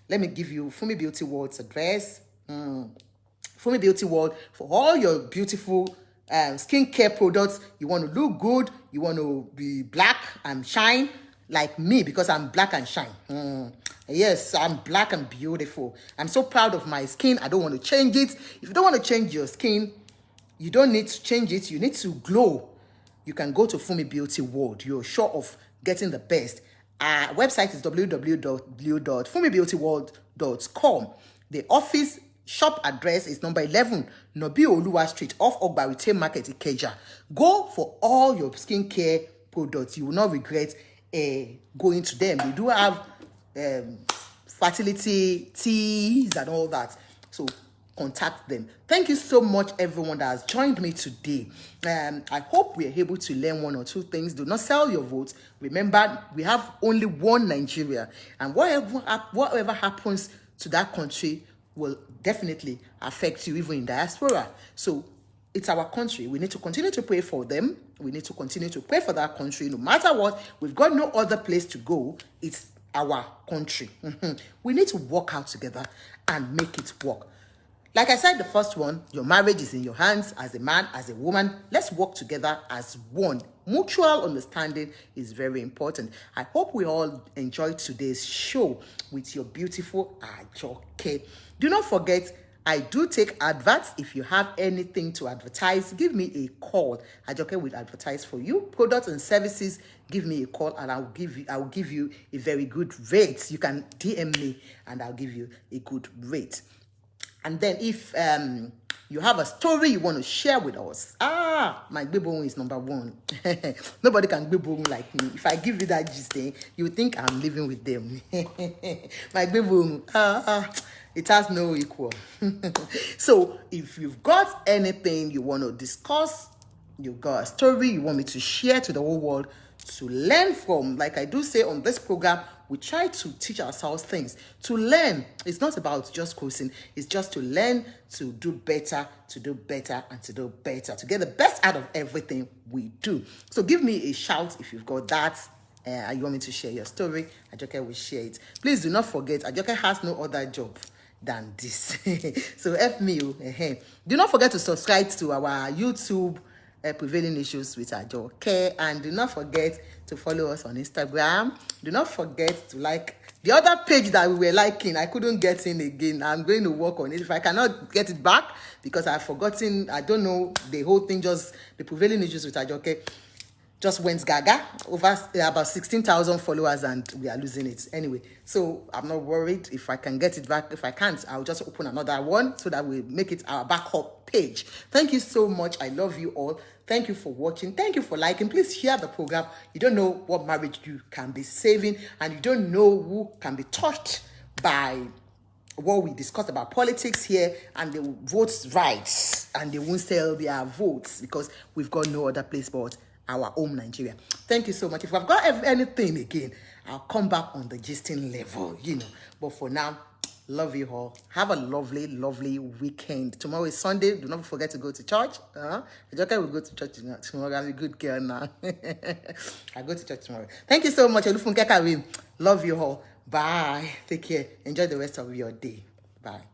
Let me give you Fumi Beauty World's address. Fumi Beauty World for all your beautiful skincare products. You want to look good, you want to be black and shine like me, because I'm black and shine. Yes, I'm black and beautiful. I'm so proud of my skin. I don't want to change it. If you don't want to change your skin, you don't need to change it. You need to glow. You can go to Fumi Beauty World. You're sure of getting the best. Our website is www.fumibeautyworld.com. The office shop address is number 11 Nobi Oluwa Street off Ogbarite Market, Ikeja. Go for all your skincare products. You will not regret going to them. They do have fertility teas and all that. So contact them. Thank you so much, everyone that has joined me today. I hope we are able to learn one or two things. Do not sell your votes. Remember, we have only one Nigeria, and whatever happens to that country will definitely affect you, even in diaspora. So it's our country. We need to continue to pray for them. We need to continue to pray for that country. No matter what, we've got no other place to go. It's our country. We need to work out together and make it work. Like I said, the first one, your marriage is in your hands as a man, as a woman. Let's work together as one. Mutual understanding is very important. I hope we all enjoyed today's show with your beautiful Ajoke. Do not forget, I do take adverts. If you have anything to advertise, give me a call. Ajoke will advertise for you. Products and services, give me a call and I will give you a very good rate. You can DM me and I'll give you a good rate. And then if you have a story you want to share with us, my gbebong is number one. Nobody can gbebong like me. If I give you that gist, you would think I'm living with them. My gbebong, it has no equal. So if you've got anything you want to discuss, you've got a story you want me to share to the whole world, to learn from, like I do say on this program, we try to teach ourselves things. To learn, it's not about just coaching. It's just to learn, to do better, and to do better, to get the best out of everything we do. So give me a shout if you've got that. You want me to share your story, Ajoke will share it. Please do not forget, Ajoke has no other job than this. So help me. Do not forget to subscribe to our YouTube Prevailing Issues with Ajoke, and do not forget to follow us on Instagram. Do not forget to like the other page that we were liking. I couldn't get in again. I'm going to work on it. If I cannot get it back because I've forgotten, I don't know, the whole thing, just the Prevailing Issues with Ajoke just went gaga, over about 16,000 followers, and we are losing it anyway. So I'm not worried. If I can get it back, if I can't, I'll just open another one so that we make it our backup page. Thank you so much. I love you all. Thank you for watching. Thank you for liking. Please share the program. You don't know what marriage you can be saving, and you don't know who can be touched by what we discussed about politics here, and they will vote right, and they won't sell their votes because we've got no other place but our home Nigeria. Thank you so much. If I've got anything again, I'll come back on the gisting level, But for now, love you all. Have a lovely, lovely weekend. Tomorrow is Sunday. Do not forget to go to church. Ajoke will go to church tomorrow. I'm a good girl now. I go to church tomorrow. Thank you so much. Love you all. Bye. Take care. Enjoy the rest of your day. Bye.